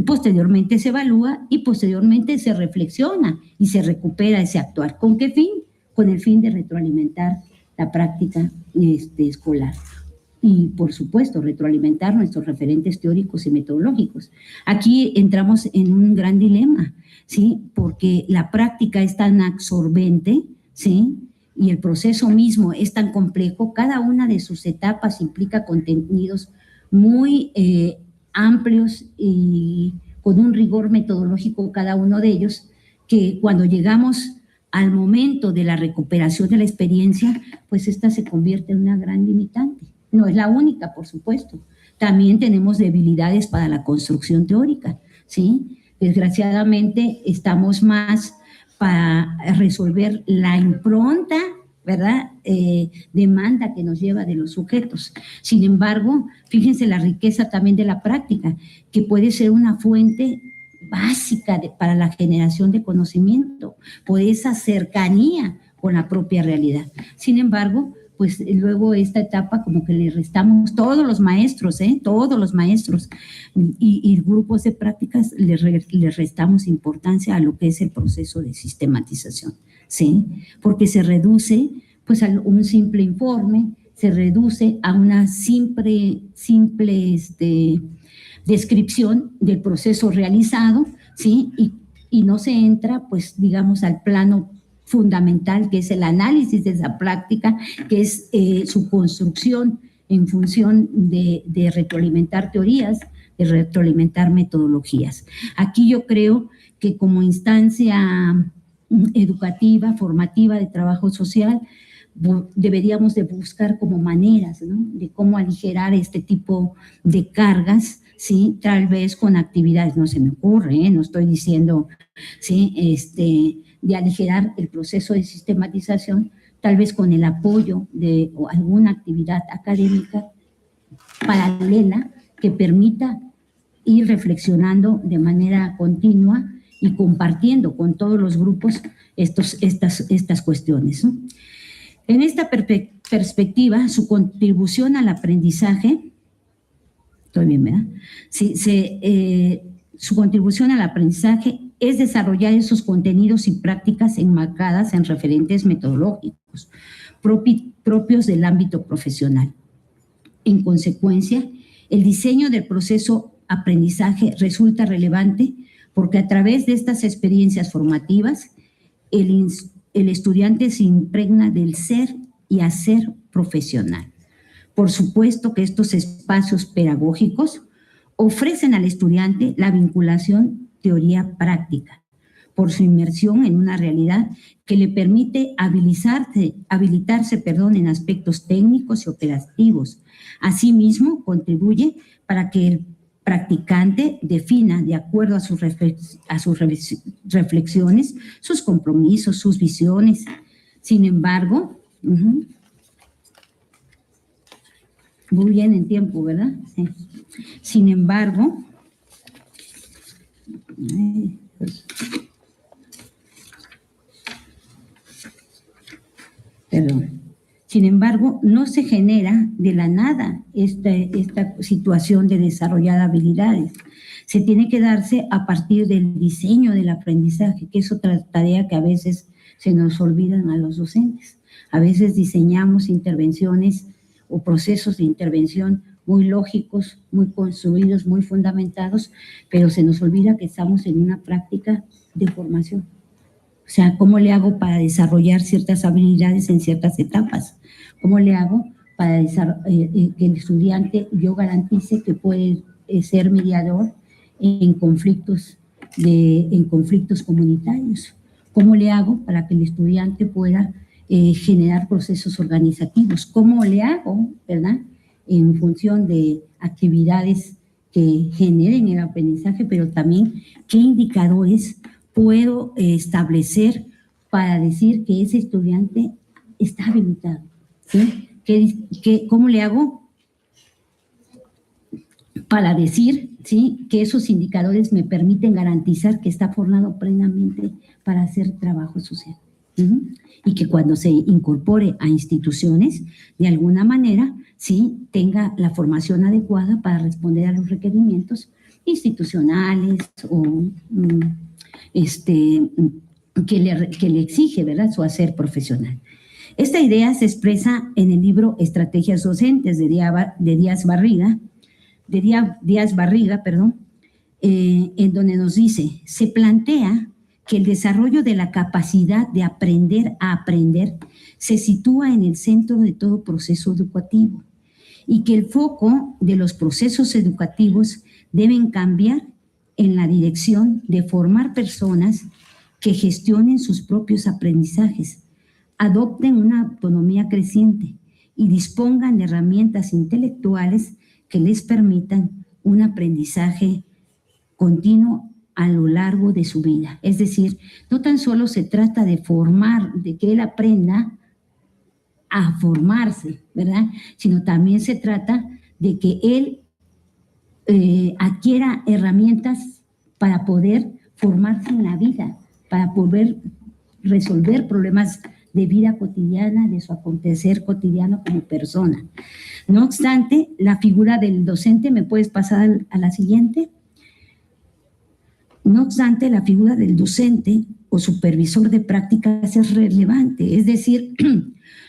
Posteriormente se evalúa y posteriormente se reflexiona y se recupera ese actuar. ¿Con qué fin? Con el fin de retroalimentar la práctica escolar. Y, por supuesto, retroalimentar nuestros referentes teóricos y metodológicos. Aquí entramos en un gran dilema, ¿sí? Porque la práctica es tan absorbente, ¿sí? Y el proceso mismo es tan complejo, cada una de sus etapas implica contenidos muy amplios y con un rigor metodológico cada uno de ellos, que cuando llegamos al momento de la recuperación de la experiencia, pues esta se convierte en una gran limitante. No es la única, por supuesto. También tenemos debilidades para la construcción teórica, ¿sí? Desgraciadamente estamos más para resolver la impronta, ¿verdad? Demanda que nos lleva de los sujetos. Sin embargo, fíjense la riqueza también de la práctica, que puede ser una fuente básica para la generación de conocimiento, por esa cercanía con la propia realidad. Sin embargo, pues luego esta etapa como que le restamos todos los maestros, todos los maestros y grupos de prácticas le restamos importancia a lo que es el proceso de sistematización, ¿sí? Porque se reduce pues a un simple informe, se reduce a una simple descripción del proceso realizado, ¿sí? Y no se entra pues digamos al plano fundamental, que es el análisis de esa práctica, que es su construcción en función de retroalimentar teorías, de retroalimentar metodologías. Aquí yo creo que como instancia educativa, formativa de trabajo social, deberíamos de buscar como maneras, ¿no? De cómo aligerar este tipo de cargas, ¿sí? Tal vez con actividades, no se me ocurre, no estoy diciendo, ¿sí? De aligerar el proceso de sistematización, tal vez con el apoyo de alguna actividad académica paralela que permita ir reflexionando de manera continua y compartiendo con todos los grupos estas cuestiones, ¿no? En esta perspectiva, su contribución al aprendizaje, estoy bien, ¿verdad? Sí, su contribución al aprendizaje es desarrollar esos contenidos y prácticas enmarcadas en referentes metodológicos propios del ámbito profesional. En consecuencia, el diseño del proceso aprendizaje resulta relevante porque a través de estas experiencias formativas, el estudiante se impregna del ser y hacer profesional. Por supuesto que estos espacios pedagógicos ofrecen al estudiante la vinculación teoría-práctica por su inmersión en una realidad que le permite habilitarse en aspectos técnicos y operativos. Asimismo, contribuye para que practicante defina, de acuerdo a sus reflexiones, sus compromisos, sus visiones. Sin embargo, muy bien en tiempo, ¿verdad? Sí. Sin embargo, sin embargo, no se genera de la nada esta situación de desarrollar habilidades. Se tiene que darse a partir del diseño del aprendizaje, que es otra tarea que a veces se nos olvidan a los docentes. A veces diseñamos intervenciones o procesos de intervención muy lógicos, muy construidos, muy fundamentados, pero se nos olvida que estamos en una práctica de formación. O sea, ¿cómo le hago para desarrollar ciertas habilidades en ciertas etapas? ¿Cómo le hago para que el estudiante yo garantice que puede ser mediador en conflictos comunitarios? ¿Cómo le hago para que el estudiante pueda generar procesos organizativos? ¿Cómo le hago, verdad? En función de actividades que generen el aprendizaje, pero también qué indicadores puedo establecer para decir que ese estudiante está habilitado, ¿sí? ¿Cómo le hago para decir, ¿sí?, que esos indicadores me permiten garantizar que está formado plenamente para hacer trabajo social? Y que cuando se incorpore a instituciones, de alguna manera, sí, tenga la formación adecuada para responder a los requerimientos institucionales o que le exige, ¿verdad?, su hacer profesional. Esta idea se expresa en el libro Estrategias Docentes de Díaz Barriga, en donde nos dice, se plantea que el desarrollo de la capacidad de aprender a aprender se sitúa en el centro de todo proceso educativo y que el foco de los procesos educativos deben cambiar en la dirección de formar personas que gestionen sus propios aprendizajes, adopten una autonomía creciente y dispongan de herramientas intelectuales que les permitan un aprendizaje continuo a lo largo de su vida. Es decir, no tan solo se trata de formar, de que él aprenda a formarse, ¿verdad?, sino también se trata de que él adquiera herramientas para poder formarse en la vida, para poder resolver problemas de vida cotidiana, de su acontecer cotidiano como persona. No obstante, la figura del docente, ¿me puedes pasar a la siguiente? No obstante, la figura del docente o supervisor de prácticas es relevante, es decir,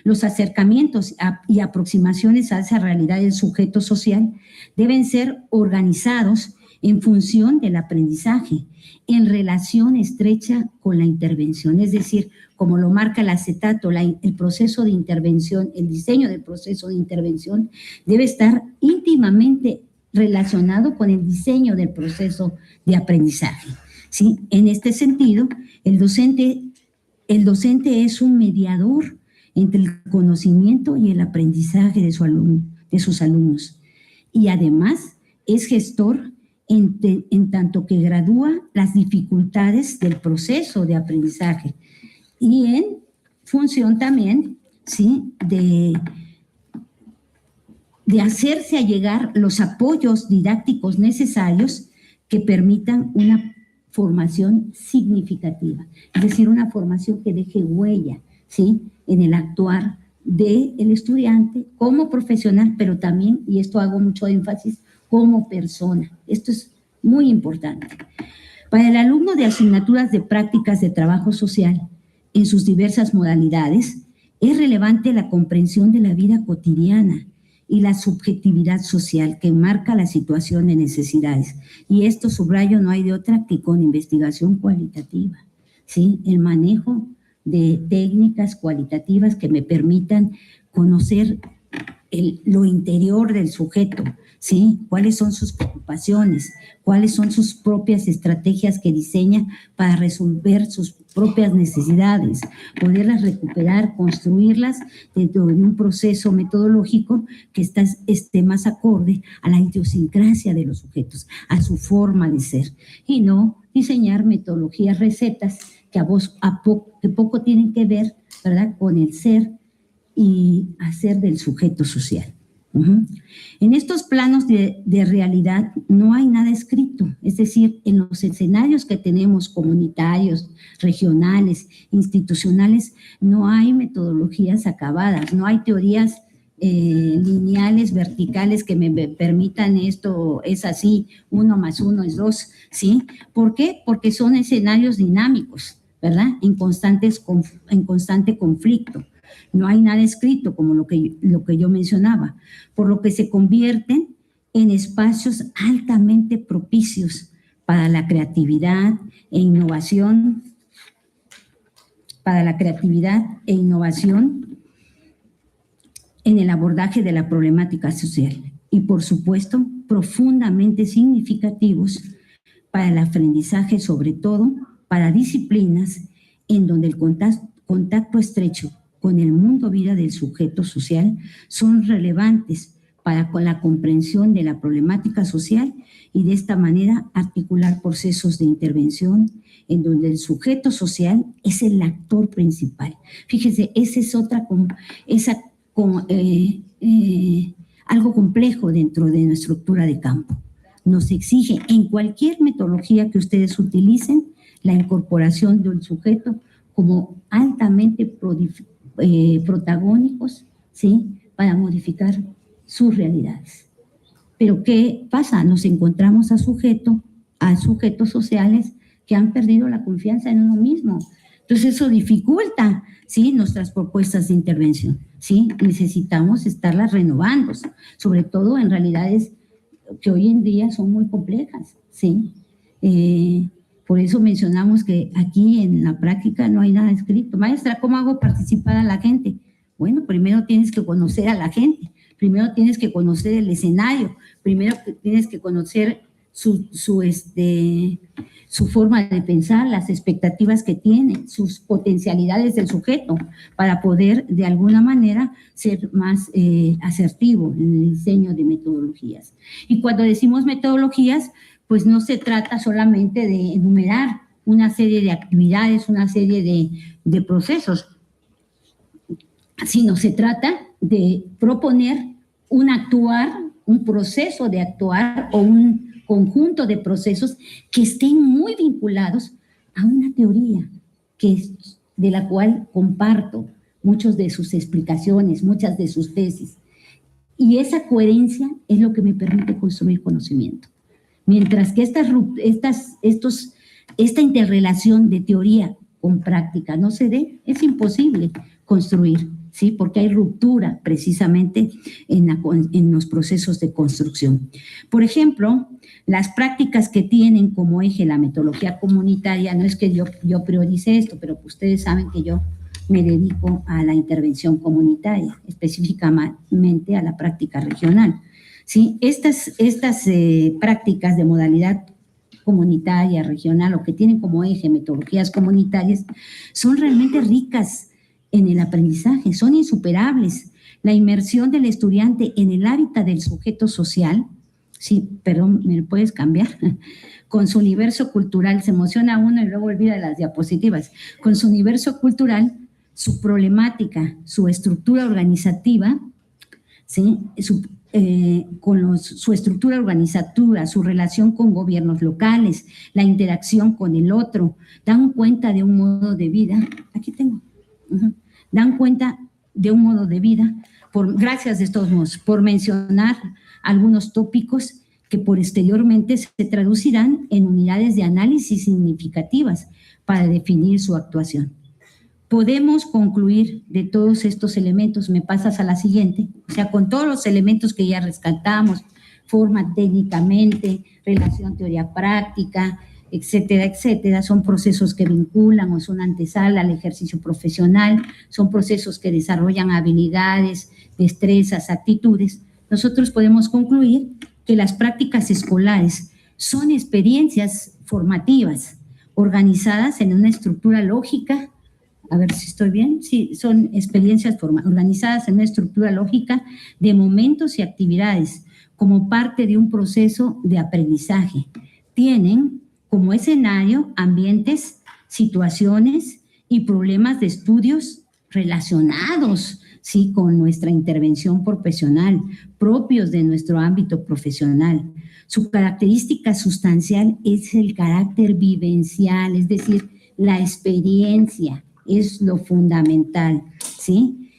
los acercamientos y aproximaciones a esa realidad del sujeto social deben ser organizados en función del aprendizaje, en relación estrecha con la intervención, es decir, como lo marca el acetato, el proceso de intervención, el diseño del proceso de intervención debe estar íntimamente relacionado con el diseño del proceso de aprendizaje, ¿sí? En este sentido, el docente es un mediador entre el conocimiento y el aprendizaje de sus alumnos, y además es gestor en tanto que gradúa las dificultades del proceso de aprendizaje y en función también, ¿sí?, de hacerse llegar los apoyos didácticos necesarios que permitan una formación significativa, es decir, una formación que deje huella, ¿sí?, en el actuar del estudiante como profesional, pero también, y esto hago mucho énfasis, como persona. Esto es muy importante. Para el alumno de asignaturas de prácticas de trabajo social en sus diversas modalidades, es relevante la comprensión de la vida cotidiana y la subjetividad social que marca la situación de necesidades. Y esto, subrayo, no hay de otra que con investigación cualitativa, ¿sí? El manejo de técnicas cualitativas que me permitan conocer lo interior del sujeto, ¿sí? ¿Cuáles son sus preocupaciones? ¿Cuáles son sus propias estrategias que diseña para resolver sus propias necesidades? Poderlas recuperar, construirlas dentro de un proceso metodológico que esté más acorde a la idiosincrasia de los sujetos, a su forma de ser, y no diseñar metodologías, recetas que que poco tienen que ver, ¿verdad?, con el ser y hacer del sujeto social. En estos planos de realidad no hay nada escrito, es decir, en los escenarios que tenemos comunitarios, regionales, institucionales, no hay metodologías acabadas, no hay teorías lineales, verticales que me permitan esto es así, 1 más 1 es 2, ¿sí? ¿Por qué? Porque son escenarios dinámicos, ¿verdad? En constante conflicto. No hay nada escrito, como lo que yo mencionaba, por lo que se convierten en espacios altamente propicios para la creatividad e innovación, en el abordaje de la problemática social y, por supuesto, profundamente significativos para el aprendizaje, sobre todo para disciplinas en donde el contacto estrecho con el mundo vida del sujeto social son relevantes para la comprensión de la problemática social y de esta manera articular procesos de intervención en donde el sujeto social es el actor principal. Fíjese, esa es algo complejo dentro de nuestra estructura de campo. Nos exige en cualquier metodología que ustedes utilicen la incorporación del sujeto como altamente protagónicos, ¿sí?, para modificar sus realidades. Pero ¿qué pasa? Nos encontramos a sujetos sociales que han perdido la confianza en uno mismo. Entonces eso dificulta, ¿sí?, nuestras propuestas de intervención, ¿sí? Necesitamos estarlas renovando, sobre todo en realidades que hoy en día son muy complejas, ¿sí? Por eso mencionamos que aquí en la práctica no hay nada escrito. Maestra, ¿cómo hago participar a la gente? Bueno, primero tienes que conocer a la gente, primero tienes que conocer el escenario, primero tienes que conocer su forma de pensar, las expectativas que tiene, sus potencialidades del sujeto, para poder de alguna manera ser más asertivo en el diseño de metodologías. Y cuando decimos metodologías, pues no se trata solamente de enumerar una serie de actividades, una serie de procesos, sino se trata de proponer un proceso de actuar o un conjunto de procesos que estén muy vinculados a una teoría de la cual comparto muchas de sus explicaciones, muchas de sus tesis. Y esa coherencia es lo que me permite construir conocimiento. Mientras que esta interrelación de teoría con práctica no se dé, es imposible construir, ¿sí? Porque hay ruptura precisamente en los procesos de construcción. Por ejemplo, las prácticas que tienen como eje la metodología comunitaria, no es que yo priorice esto, pero ustedes saben que yo me dedico a la intervención comunitaria, específicamente a la práctica regional. ¿Sí? Estas prácticas de modalidad comunitaria, regional, o que tienen como eje metodologías comunitarias, son realmente ricas en el aprendizaje, son insuperables. La inmersión del estudiante en el hábitat del sujeto social, sí, perdón, ¿me lo puedes cambiar? Con su universo cultural, se emociona uno y luego olvida las diapositivas, con su universo cultural, su problemática, su estructura organizativa, ¿sí? Su estructura organizativa, su relación con gobiernos locales, la interacción con el otro, dan cuenta de un modo de vida, aquí tengo, dan cuenta de un modo de vida, gracias de todos modos, por mencionar algunos tópicos que posteriormente se traducirán en unidades de análisis significativas para definir su actuación. Podemos concluir de todos estos elementos, me pasas a la siguiente, o sea, con todos los elementos que ya rescatamos, forma técnicamente, relación teoría-práctica, etcétera, etcétera, son procesos que vinculan o son antesala al ejercicio profesional, son procesos que desarrollan habilidades destrezas, actitudes, nosotros podemos concluir que las prácticas escolares son experiencias formativas organizadas en una estructura lógica. A ver si estoy bien. Sí, son experiencias organizadas en una estructura lógica de momentos y actividades como parte de un proceso de aprendizaje. Tienen como escenario ambientes, situaciones y problemas de estudios relacionados, ¿sí?, con nuestra intervención profesional, propios de nuestro ámbito profesional. Su característica sustancial es el carácter vivencial, es decir, la experiencia es lo fundamental, ¿sí?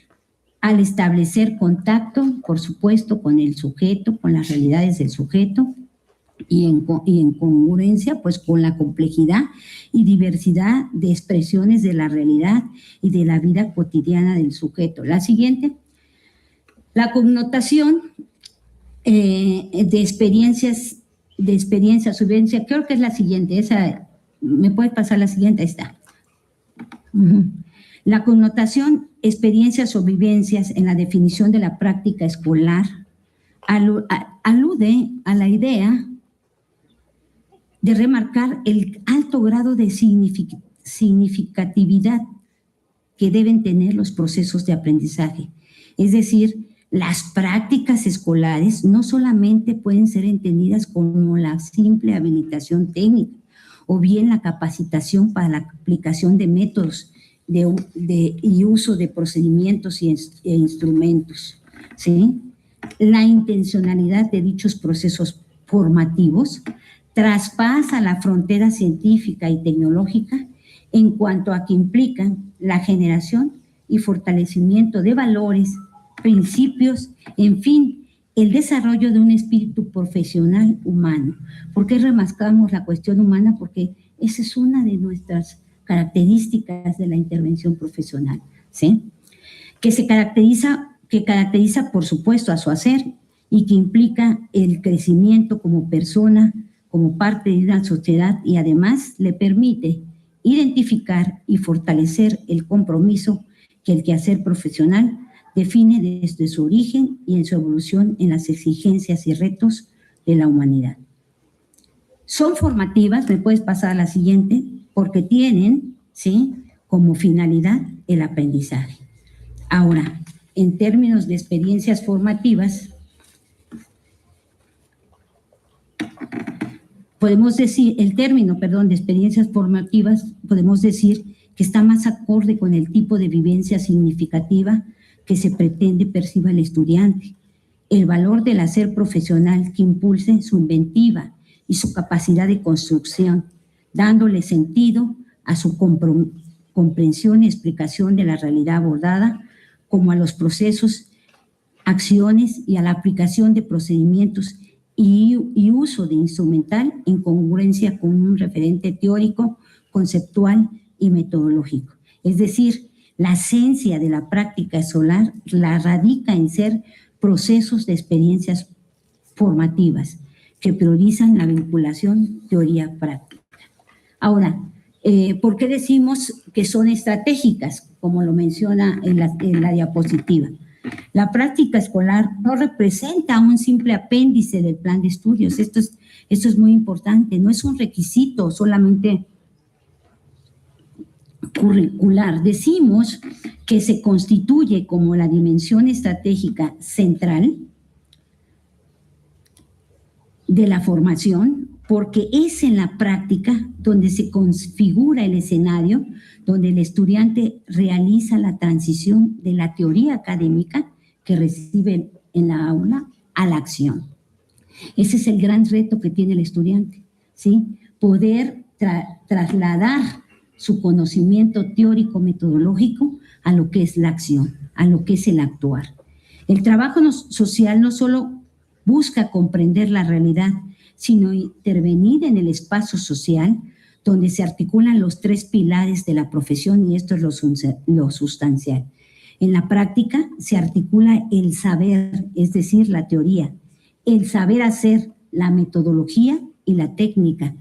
Al establecer contacto, por supuesto, con el sujeto, con las realidades del sujeto, y en congruencia pues con la complejidad y diversidad de expresiones de la realidad y de la vida cotidiana del sujeto. La siguiente, la connotación de experiencias, vivencia, creo que es la siguiente, esa, ¿me puedes pasar la siguiente? Ahí está. La connotación, experiencias o vivencias en la definición de la práctica escolar alude a la idea de remarcar el alto grado de significatividad que deben tener los procesos de aprendizaje. Es decir, las prácticas escolares no solamente pueden ser entendidas como la simple habilitación técnica o bien la capacitación para la aplicación de métodos y uso de procedimientos e instrumentos, ¿sí? La intencionalidad de dichos procesos formativos traspasa la frontera científica y tecnológica en cuanto a que implican la generación y fortalecimiento de valores, principios, en fin, el desarrollo de un espíritu profesional humano. ¿Por qué remarcamos la cuestión humana? Porque esa es una de nuestras características de la intervención profesional, ¿sí? Que caracteriza, por supuesto, a su hacer y que implica el crecimiento como persona, como parte de una sociedad, y además le permite identificar y fortalecer el compromiso que el quehacer profesional define desde su origen y en su evolución en las exigencias y retos de la humanidad. Son formativas, me puedes pasar a la siguiente, porque tienen, ¿sí?, como finalidad el aprendizaje. Ahora, en términos de experiencias formativas, podemos decir, de experiencias formativas, podemos decir que está más acorde con el tipo de vivencia significativa que se pretende perciba el estudiante, el valor del hacer profesional que impulse su inventiva y su capacidad de construcción, dándole sentido a su comprensión y explicación de la realidad abordada, como a los procesos, acciones y a la aplicación de procedimientos y uso de instrumental en congruencia con un referente teórico, conceptual y metodológico. Es decir, la esencia de la práctica escolar la radica en ser procesos de experiencias formativas que priorizan la vinculación teoría-práctica. Ahora, ¿por qué decimos que son estratégicas? Como lo menciona en la diapositiva. La práctica escolar no representa un simple apéndice del plan de estudios. Esto es muy importante. No es un requisito solamente curricular. Decimos que se constituye como la dimensión estratégica central de la formación, porque es en la práctica donde se configura el escenario, donde el estudiante realiza la transición de la teoría académica que recibe en la aula a la acción. Ese es el gran reto que tiene el estudiante, ¿sí? Poder trasladar su conocimiento teórico metodológico a lo que es la acción, a lo que es el actuar. El trabajo social no solo busca comprender la realidad, sino intervenir en el espacio social donde se articulan los tres pilares de la profesión, y esto es lo sustancial. En la práctica se articula el saber, es decir, la teoría, el saber hacer, la metodología y la técnica,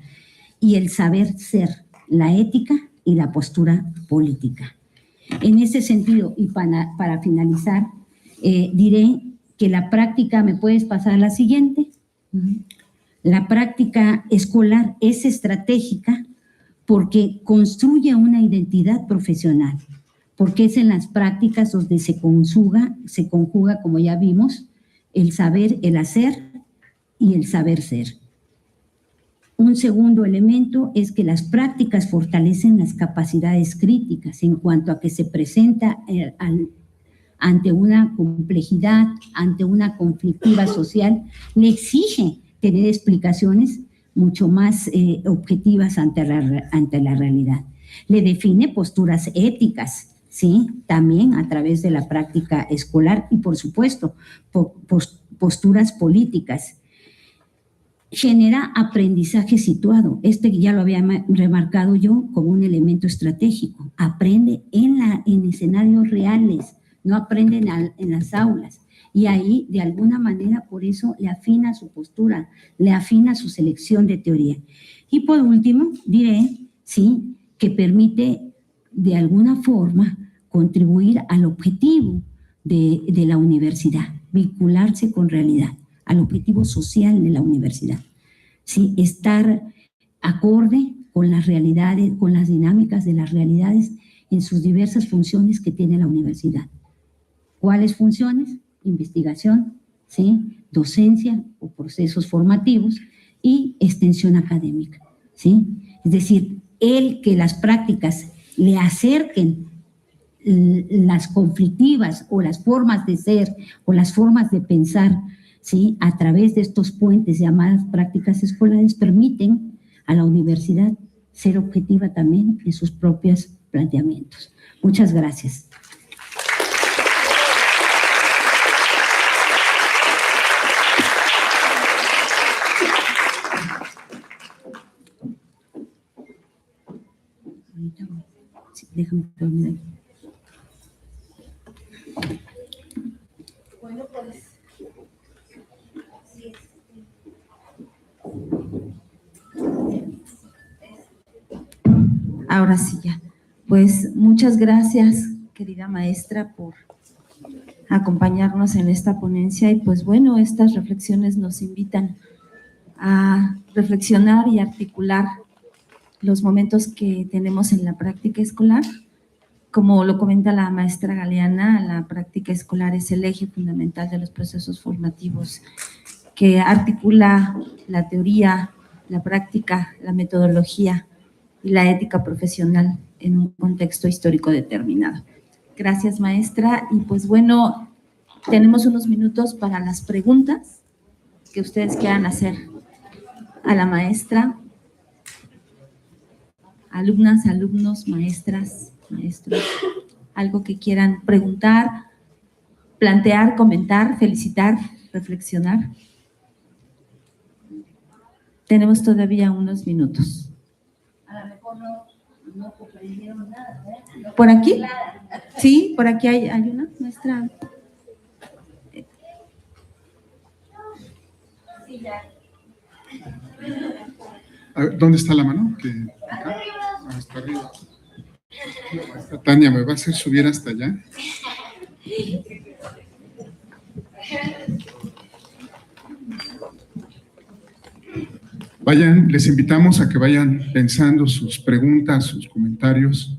y el saber ser, la ética y la postura política. En ese sentido, y para finalizar, diré que la práctica, ¿me puedes pasar la siguiente? La práctica escolar es estratégica porque construye una identidad profesional, porque es en las prácticas donde se conjuga, como ya vimos, el saber, el hacer y el saber ser. Un segundo elemento es que las prácticas fortalecen las capacidades críticas en cuanto a que se presenta ante una complejidad, ante una conflictiva social, le exige tener explicaciones mucho más objetivas ante la realidad. Le define posturas éticas, ¿sí? También a través de la práctica escolar y, por supuesto, posturas políticas. Genera aprendizaje situado. Ya lo había remarcado yo como un elemento estratégico. Aprende en escenarios reales, no aprenden en las aulas. Y ahí, de alguna manera, por eso le afina su postura, le afina su selección de teoría. Y por último, diré, sí, que permite de alguna forma contribuir al objetivo de la universidad, vincularse con realidad, al objetivo social de la universidad. Sí, estar acorde con las realidades, con las dinámicas de las realidades en sus diversas funciones que tiene la universidad. ¿Cuáles funciones? Investigación, ¿sí? Docencia o procesos formativos y extensión académica, ¿sí? Es decir, que las prácticas le acerquen las conflictivas o las formas de ser o las formas de pensar, ¿sí? A través de estos puentes llamadas prácticas escolares permiten a la universidad ser objetiva también en sus propios planteamientos. Muchas gracias. Sí, déjame terminar. Bueno, pues. Ahora sí ya. Pues muchas gracias, querida maestra, por acompañarnos en esta ponencia y pues bueno, estas reflexiones nos invitan a reflexionar y articular los momentos que tenemos en la práctica escolar. Como lo comenta la maestra Galeana, la práctica escolar es el eje fundamental de los procesos formativos que articula la teoría, la práctica, la metodología y la ética profesional en un contexto histórico determinado. Gracias, maestra. Y pues bueno, tenemos unos minutos para las preguntas que ustedes quieran hacer a la maestra. Alumnas, alumnos, maestras, maestros, algo que quieran preguntar, plantear, comentar, felicitar, reflexionar. Tenemos todavía unos minutos. A lo mejor no comprendieron nada, ¿eh? ¿Por aquí? Sí, por aquí hay una, maestra. Sí, ya. A ver, ¿dónde está la mano? ¿Acá? Hasta arriba. Tania, ¿me va a hacer subir hasta allá? Vayan, les invitamos a que vayan pensando sus preguntas, sus comentarios.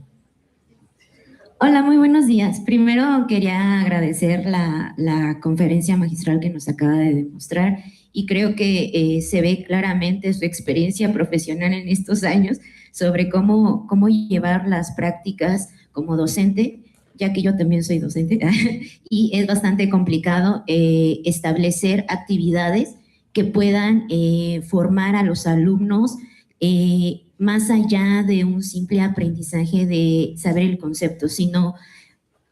Hola, muy buenos días. Primero quería agradecer la conferencia magistral que nos acaba de demostrar y creo que se ve claramente su experiencia profesional en estos años sobre cómo llevar las prácticas como docente, ya que yo también soy docente, y es bastante complicado establecer actividades que puedan formar a los alumnos más allá de un simple aprendizaje de saber el concepto, sino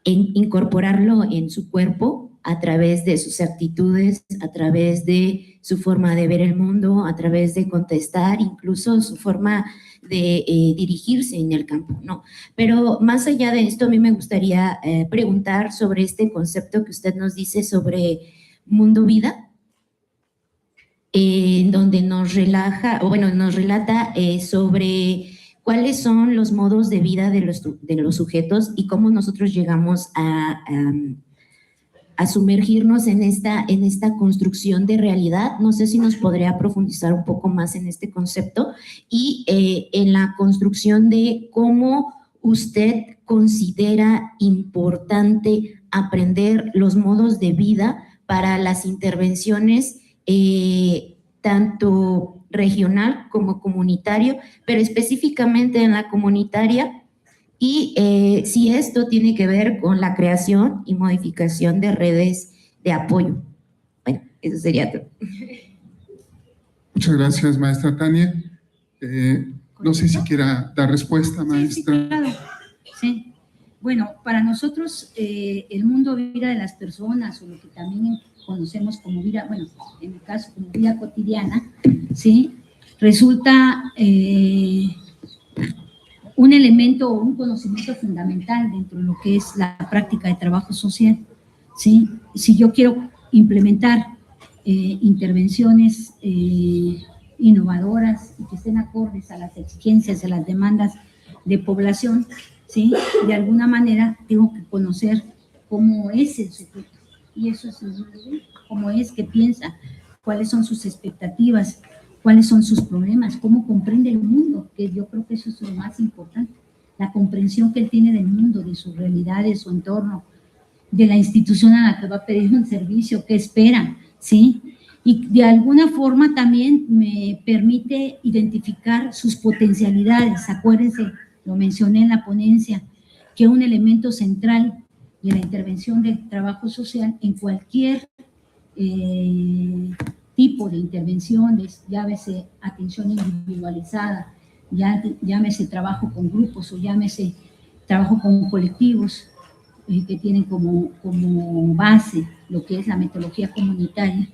incorporarlo en su cuerpo a través de sus actitudes, a través de su forma de ver el mundo, a través de contestar, incluso su forma de dirigirse en el campo, ¿no? Pero más allá de esto, a mí me gustaría preguntar sobre este concepto que usted nos dice sobre mundo-vida, donde nos relata sobre cuáles son los modos de vida de los sujetos y cómo nosotros llegamos a sumergirnos en esta construcción de realidad. No sé si nos podría profundizar un poco más en este concepto y en la construcción de cómo usted considera importante aprender los modos de vida para las intervenciones tanto regional como comunitario, pero específicamente en la comunitaria, y si esto tiene que ver con la creación y modificación de redes de apoyo. Bueno, eso sería todo. Muchas gracias, maestra Tania. No sé si quiera dar respuesta, maestra. Sí, claro. Sí. Bueno, para nosotros el mundo vida de las personas, o lo que también conocemos como vida, bueno, en mi caso como vida cotidiana, ¿sí? Resulta un elemento o un conocimiento fundamental dentro de lo que es la práctica de trabajo social, ¿sí? Si yo quiero implementar intervenciones innovadoras y que estén acordes a las exigencias, a las demandas de población, ¿sí? De alguna manera tengo que conocer cómo es el sujeto, y eso es cómo es que piensa, cuáles son sus expectativas, cuáles son sus problemas, cómo comprende el mundo, que yo creo que eso es lo más importante, la comprensión que él tiene del mundo, de su realidad, de su entorno, de la institución a la que va a pedir un servicio, qué espera, ¿sí? Y de alguna forma también me permite identificar sus potencialidades. Acuérdense, lo mencioné en la ponencia, que un elemento central de la intervención del trabajo social en cualquier tipo de intervenciones, llámese atención individualizada, llámese trabajo con grupos o llámese trabajo con colectivos que tienen como base lo que es la metodología comunitaria,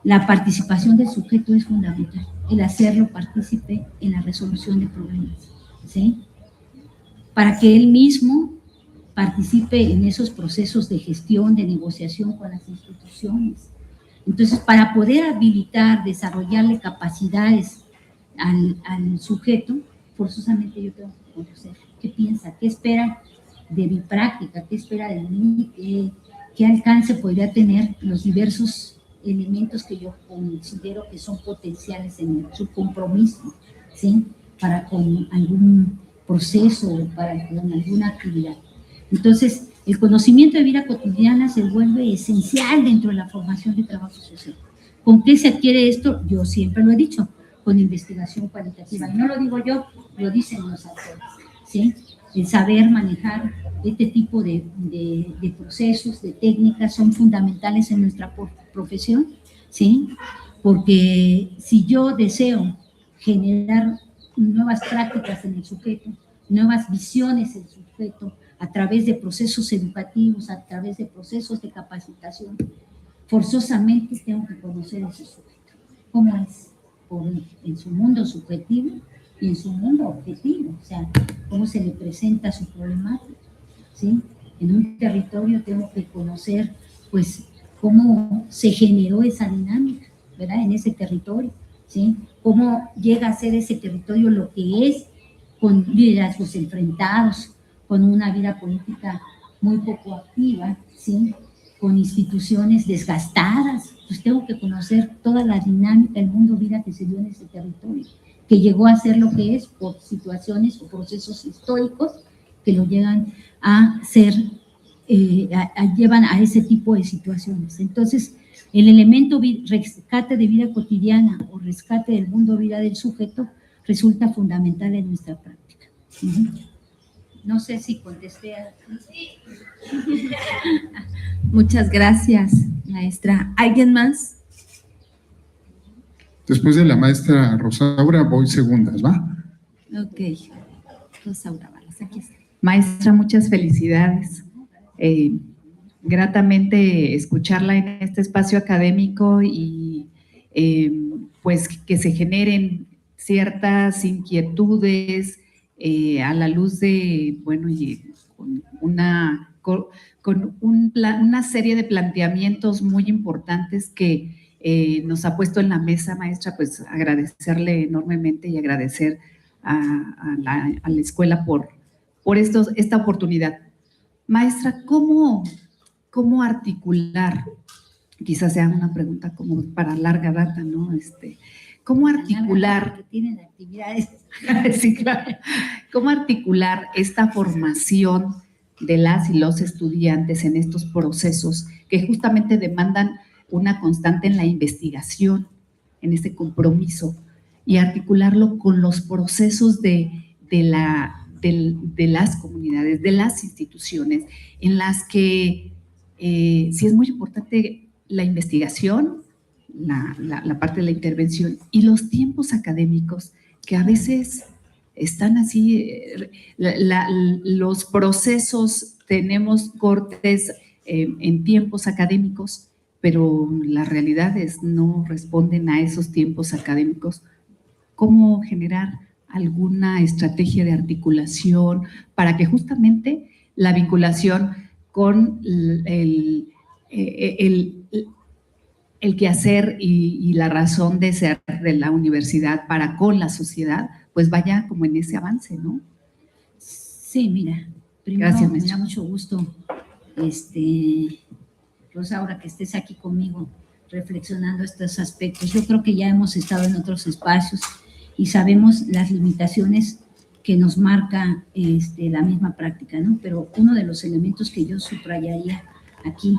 la participación del sujeto es fundamental, el hacerlo partícipe en la resolución de problemas, ¿sí? Para que él mismo participe en esos procesos de gestión, de negociación con las instituciones. Entonces, para poder habilitar, desarrollarle capacidades al sujeto, forzosamente yo tengo que conocer qué piensa, qué espera de mi práctica, qué espera de mí, qué alcance podría tener los diversos elementos que yo considero que son potenciales en su compromiso, ¿sí? Para con algún proceso o para con alguna actividad. Entonces, el conocimiento de vida cotidiana se vuelve esencial dentro de la formación de trabajo social. ¿Con qué se adquiere esto? Yo siempre lo he dicho, con investigación cualitativa. Y no lo digo yo, lo dicen los autores, ¿sí? El saber manejar este tipo de procesos, de técnicas, son fundamentales en nuestra profesión, ¿sí? Porque si yo deseo generar nuevas prácticas en el sujeto, nuevas visiones en el sujeto, a través de procesos educativos, a través de procesos de capacitación, forzosamente tengo que conocer a ese sujeto, cómo es en su mundo subjetivo y en su mundo objetivo, o sea, cómo se le presenta su problemática, ¿sí? En un territorio tengo que conocer, pues, cómo se generó esa dinámica, ¿verdad? En ese territorio, ¿sí? Cómo llega a ser ese territorio lo que es, con liderazgos enfrentados, con una vida política muy poco activa, ¿sí? Con instituciones desgastadas. Pues tengo que conocer toda la dinámica, el mundo vida que se dio en ese territorio, que llegó a ser lo que es por situaciones o procesos históricos que lo llegan a ser, llevan a ese tipo de situaciones. Entonces, el elemento rescate de vida cotidiana o rescate del mundo vida del sujeto resulta fundamental en nuestra práctica. No sé si contesté a... Muchas gracias, maestra. ¿Alguien más? Después de la maestra Rosaura, voy segundas, ¿va? Ok. Rosaura Balas, aquí está. Maestra, muchas felicidades. Gratamente escucharla en este espacio académico y pues que se generen ciertas inquietudes a la luz de, bueno, y con una serie de planteamientos muy importantes que nos ha puesto en la mesa, maestra, pues agradecerle enormemente y agradecer a la escuela por esta oportunidad. Maestra, ¿cómo ¿cómo articular? Quizás sea una pregunta como para larga data, ¿no? ¿Cómo articular? Que tienen actividades. Sí, claro. ¿Cómo articular esta formación de las y los estudiantes en estos procesos que justamente demandan una constante en la investigación, en ese compromiso, y articularlo con los procesos de las comunidades, de las instituciones, en las que sí es muy importante la investigación, la parte de la intervención y los tiempos académicos que a veces están así, los procesos, tenemos cortes en tiempos académicos, pero las realidades no responden a esos tiempos académicos. ¿Cómo generar alguna estrategia de articulación para que justamente la vinculación con el quehacer y la razón de ser de la universidad para con la sociedad, pues vaya como en ese avance, ¿no? Sí, mira, primero Gracias, me da maestra. mucho gusto, Rosaura, que estés aquí conmigo reflexionando estos aspectos. Yo creo que ya hemos estado en otros espacios y sabemos las limitaciones que nos marca la misma práctica, ¿no? Pero uno de los elementos que yo subrayaría aquí,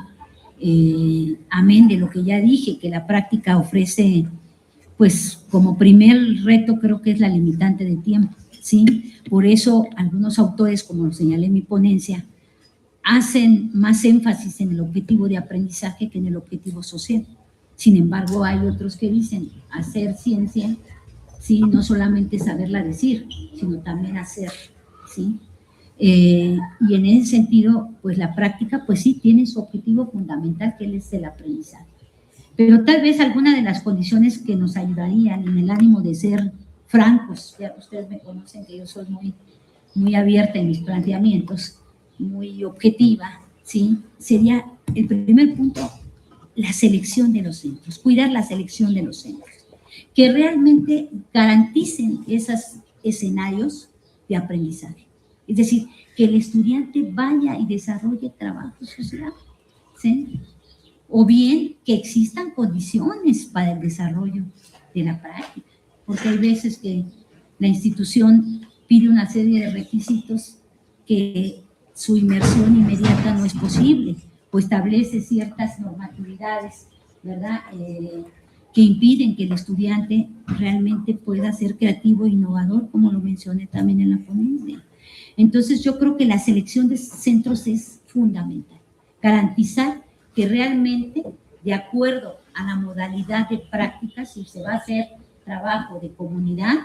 amén de lo que ya dije, que la práctica ofrece, pues como primer reto creo que es la limitante de tiempo, ¿sí? Por eso algunos autores, como lo señalé en mi ponencia, hacen más énfasis en el objetivo de aprendizaje que en el objetivo social. Sin embargo, hay otros que dicen hacer ciencia, sí, no solamente saberla decir, sino también hacer, ¿sí? Y en ese sentido, pues la práctica, pues sí, tiene su objetivo fundamental, que es el aprendizaje. Pero tal vez alguna de las condiciones que nos ayudarían en el ánimo de ser francos, ya ustedes me conocen que yo soy muy abierta en mis planteamientos, muy objetiva, ¿sí? Sería el primer punto, la selección de los centros, cuidar la selección de los centros, que realmente garanticen esos escenarios de aprendizaje. Es decir, que el estudiante vaya y desarrolle trabajo social, ¿sí? O bien que existan condiciones para el desarrollo de la práctica, porque hay veces que la institución pide una serie de requisitos que su inmersión inmediata no es posible, o establece ciertas normatividades, ¿verdad?, que impiden que el estudiante realmente pueda ser creativo e innovador, como lo mencioné también en la ponencia. Entonces, yo creo que la selección de centros es fundamental. Garantizar que realmente, de acuerdo a la modalidad de práctica, si se va a hacer trabajo de comunidad,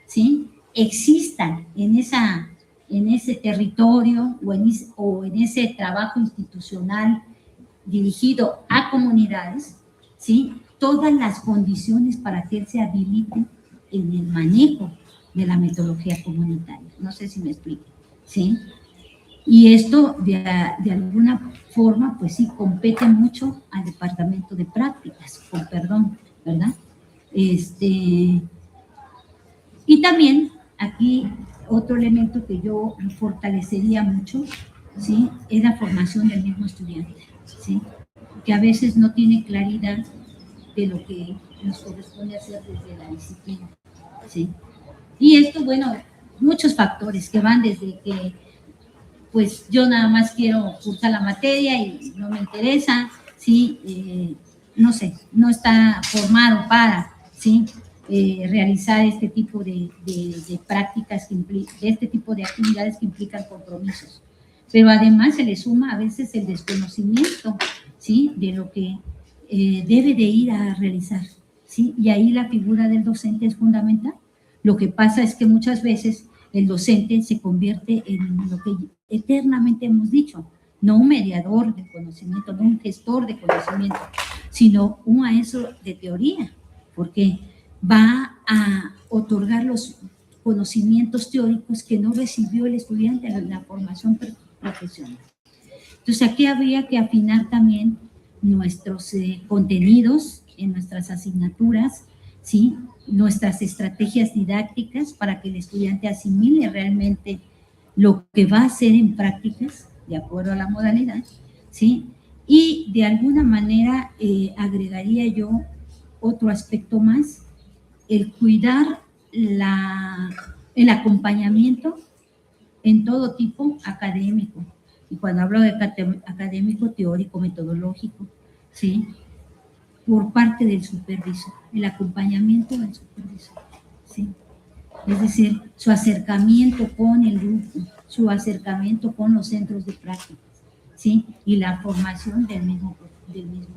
¿sí?, existan en ese territorio o en ese trabajo institucional dirigido a comunidades, ¿sí?, todas las condiciones para que él se habilite en el manejo de la metodología comunitaria. No sé si me explico, ¿sí? Y esto, de alguna forma, pues sí, compete mucho al departamento de prácticas, con perdón, ¿verdad? Y también aquí otro elemento que yo fortalecería mucho, ¿sí?, es la formación del mismo estudiante, ¿sí?, que a veces no tiene claridad de lo que nos corresponde hacer desde la disciplina, ¿sí? Y esto, bueno, muchos factores que van desde que, pues, yo nada más quiero cursar la materia y no me interesa, ¿sí? No sé, no está formado para, ¿sí?, realizar este tipo de prácticas, de este tipo de actividades que implican compromisos. Pero además se le suma a veces el desconocimiento, ¿sí?, de lo que debe de ir a realizar, ¿sí? Y ahí la figura del docente es fundamental. Lo que pasa es que muchas veces el docente se convierte en lo que eternamente hemos dicho, no un mediador de conocimiento, no un gestor de conocimiento, sino un maestro de teoría, porque va a otorgar los conocimientos teóricos que no recibió el estudiante en la formación profesional. Entonces, aquí habría que afinar también nuestros contenidos en nuestras asignaturas, ¿sí?, nuestras estrategias didácticas para que el estudiante asimile realmente lo que va a hacer en prácticas, de acuerdo a la modalidad, ¿sí?, Y de alguna manera agregaría yo otro aspecto más, el cuidar el acompañamiento en todo tipo académico. Y cuando hablo de académico, teórico, metodológico, ¿sí? Por parte del supervisor, el acompañamiento del supervisor, ¿sí? Es decir, su acercamiento con el grupo, su acercamiento con los centros de prácticas, ¿sí? Y la formación del mismo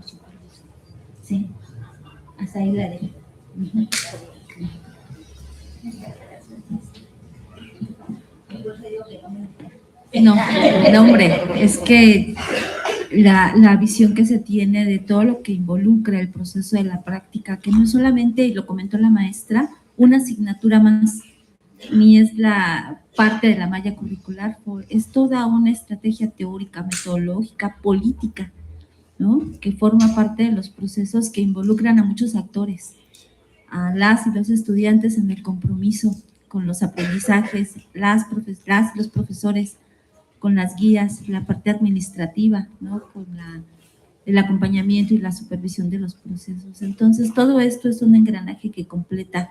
supervisor, ¿sí? Hasta ahí la dejo. Uh-huh. No, hombre, es que la visión que se tiene de todo lo que involucra el proceso de la práctica, que no es solamente, y lo comentó la maestra, una asignatura más, ni es la parte de la malla curricular, es toda una estrategia teórica, metodológica, política, ¿no? Que forma parte de los procesos que involucran a muchos actores, a las y los estudiantes en el compromiso con los aprendizajes, los profesores, con las guías, la parte administrativa, ¿no? Con el acompañamiento y la supervisión de los procesos. Entonces, todo esto es un engranaje que completa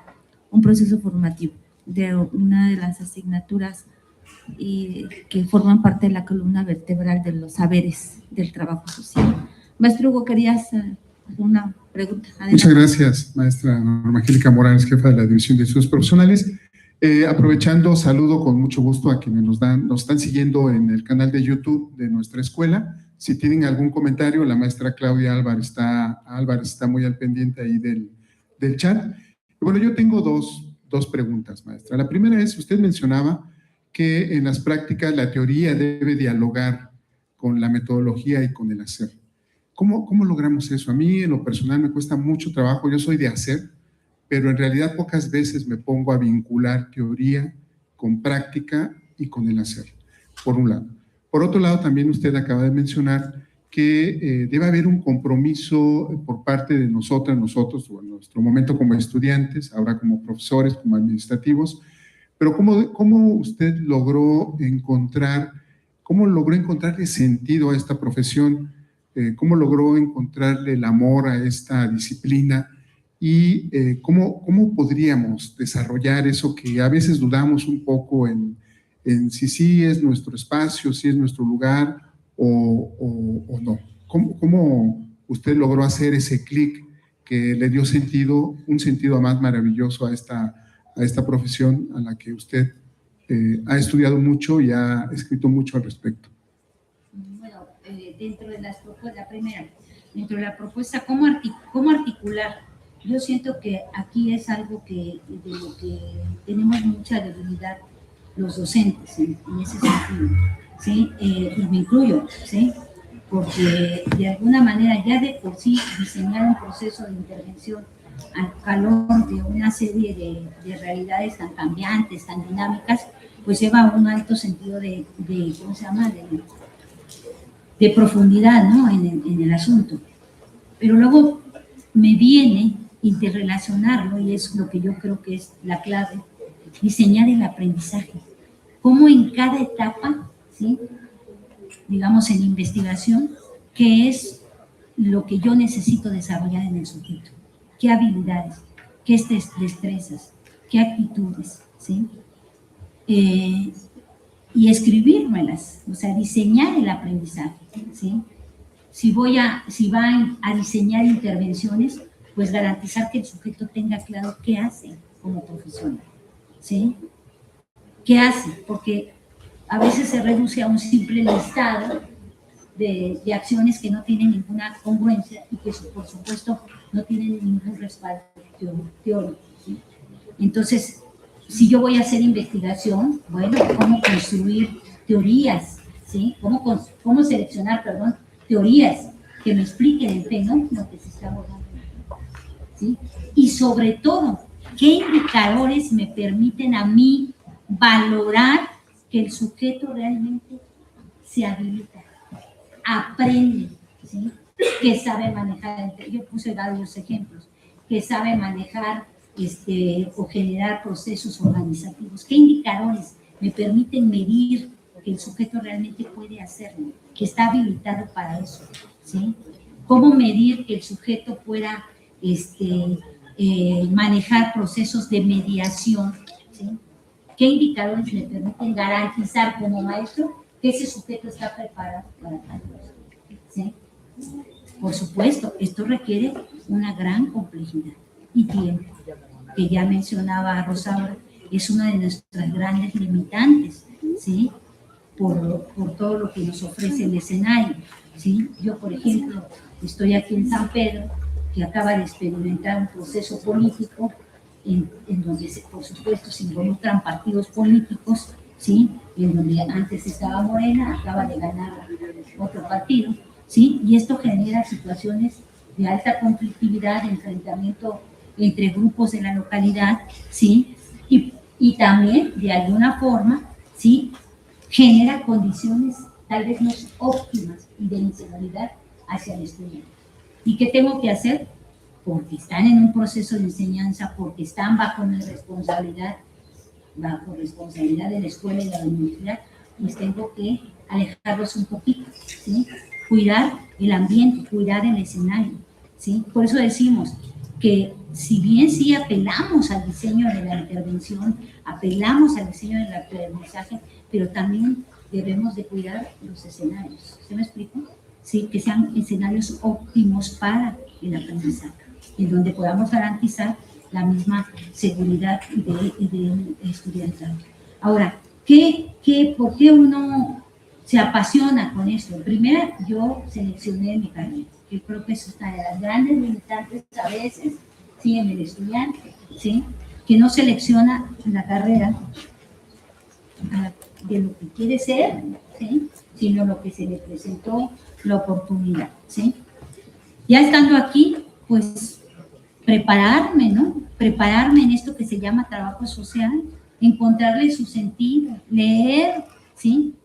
un proceso formativo de una de las asignaturas que forman parte de la columna vertebral de los saberes del trabajo social. Maestro Hugo, ¿querías hacer una pregunta? Adelante. Muchas gracias, maestra Norma Angélica Morales, jefa de la División de Estudios Profesionales. Aprovechando, saludo con mucho gusto a quienes nos están siguiendo en el canal de YouTube de nuestra escuela. Si tienen algún comentario, la maestra Claudia Álvarez está muy al pendiente ahí del chat. Y bueno, yo tengo dos preguntas, maestra. La primera es, usted mencionaba que en las prácticas la teoría debe dialogar con la metodología y con el hacer. ¿Cómo logramos eso? A mí, en lo personal, me cuesta mucho trabajo. Yo soy de hacer, pero en realidad pocas veces me pongo a vincular teoría con práctica y con el hacer, por un lado. Por otro lado, también usted acaba de mencionar que debe haber un compromiso por parte de nosotros, o en nuestro momento como estudiantes, ahora como profesores, como administrativos, pero ¿cómo usted logró encontrarle sentido a esta profesión? ¿Cómo logró encontrarle el amor a esta disciplina? Y ¿cómo podríamos desarrollar eso que a veces dudamos un poco en si sí es nuestro espacio, si es nuestro lugar o no? ¿Cómo usted logró hacer ese clic que le dio un sentido más maravilloso a esta profesión a la que usted ha estudiado mucho y ha escrito mucho al respecto? Bueno, dentro de las propuestas, la primera, dentro de la propuesta, ¿cómo articular? Yo siento que aquí es algo de lo que tenemos mucha debilidad los docentes en ese sentido, ¿sí? Y me incluyo, ¿sí? Porque de alguna manera ya de por sí diseñar un proceso de intervención al calor de una serie de realidades tan cambiantes, tan dinámicas, pues lleva un alto sentido de ¿cómo se llama? De profundidad, ¿no? En el asunto. Pero luego me viene interrelacionarlo, y es lo que yo creo que es la clave, diseñar el aprendizaje. Cómo en cada etapa, ¿sí? Digamos en investigación, qué es lo que yo necesito desarrollar en el sujeto, qué habilidades, qué destrezas, qué actitudes, ¿sí? Y escribírmelas, o sea, diseñar el aprendizaje, ¿sí? Si va a diseñar intervenciones, pues garantizar que el sujeto tenga claro qué hace como profesional, ¿sí? ¿Qué hace? Porque a veces se reduce a un simple listado de acciones que no tienen ninguna congruencia y que, por supuesto, no tienen ningún respaldo teórico, ¿sí? Entonces, si yo voy a hacer investigación, bueno, ¿cómo construir teorías? ¿Sí? ¿Cómo seleccionar, teorías que me expliquen el fenómeno que se está abordando? ¿Sí? Y sobre todo, ¿qué indicadores me permiten a mí valorar que el sujeto realmente se habilita, aprende, ¿sí? Que sabe manejar? Yo puse varios ejemplos, que sabe manejar o generar procesos organizativos. ¿Qué indicadores me permiten medir que el sujeto realmente puede hacerlo, que está habilitado para eso? ¿sí? ¿Cómo medir que el sujeto pueda manejar procesos de mediación? ¿Sí? ¿Qué indicadores le permiten garantizar como maestro que ese sujeto está preparado para tal cosa? ¿Sí? Por supuesto, esto requiere una gran complejidad y tiempo, que ya mencionaba Rosaura, es una de nuestras grandes limitantes, ¿sí? Por todo lo que nos ofrece el escenario, ¿sí? Yo, por ejemplo, estoy aquí en San Pedro, que acaba de experimentar un proceso político en donde, por supuesto, se involucran partidos políticos, ¿sí? En donde antes estaba Morena, acaba de ganar otro partido, ¿sí? Y esto genera situaciones de alta conflictividad, de enfrentamiento entre grupos de la localidad, ¿sí? Y también, de alguna forma, ¿sí? Genera condiciones tal vez no óptimas y de inseguridad hacia el estudiante. ¿Y qué tengo que hacer? Porque están en un proceso de enseñanza, porque están bajo responsabilidad de la escuela y de la universidad, pues tengo que alejarlos un poquito, ¿sí? Cuidar el ambiente, cuidar el escenario, ¿sí? Por eso decimos que si bien sí apelamos al diseño de la intervención, apelamos al diseño del aprendizaje, pero también debemos de cuidar los escenarios. ¿Se me explico? Sí, que sean escenarios óptimos para el aprendizaje, en donde podamos garantizar la misma seguridad del estudiante. Ahora, ¿por qué uno se apasiona con esto? Primero, yo seleccioné mi carrera. Yo creo que eso es una de las grandes limitantes a veces, ¿sí? En el estudiante, ¿sí? Que no selecciona la carrera de lo que quiere ser, ¿sí? Sino lo que se le presentó la oportunidad, ¿sí? Ya estando aquí, pues prepararme, ¿no? Prepararme en esto que se llama trabajo social, encontrarle su sentido, leer, ¿sí?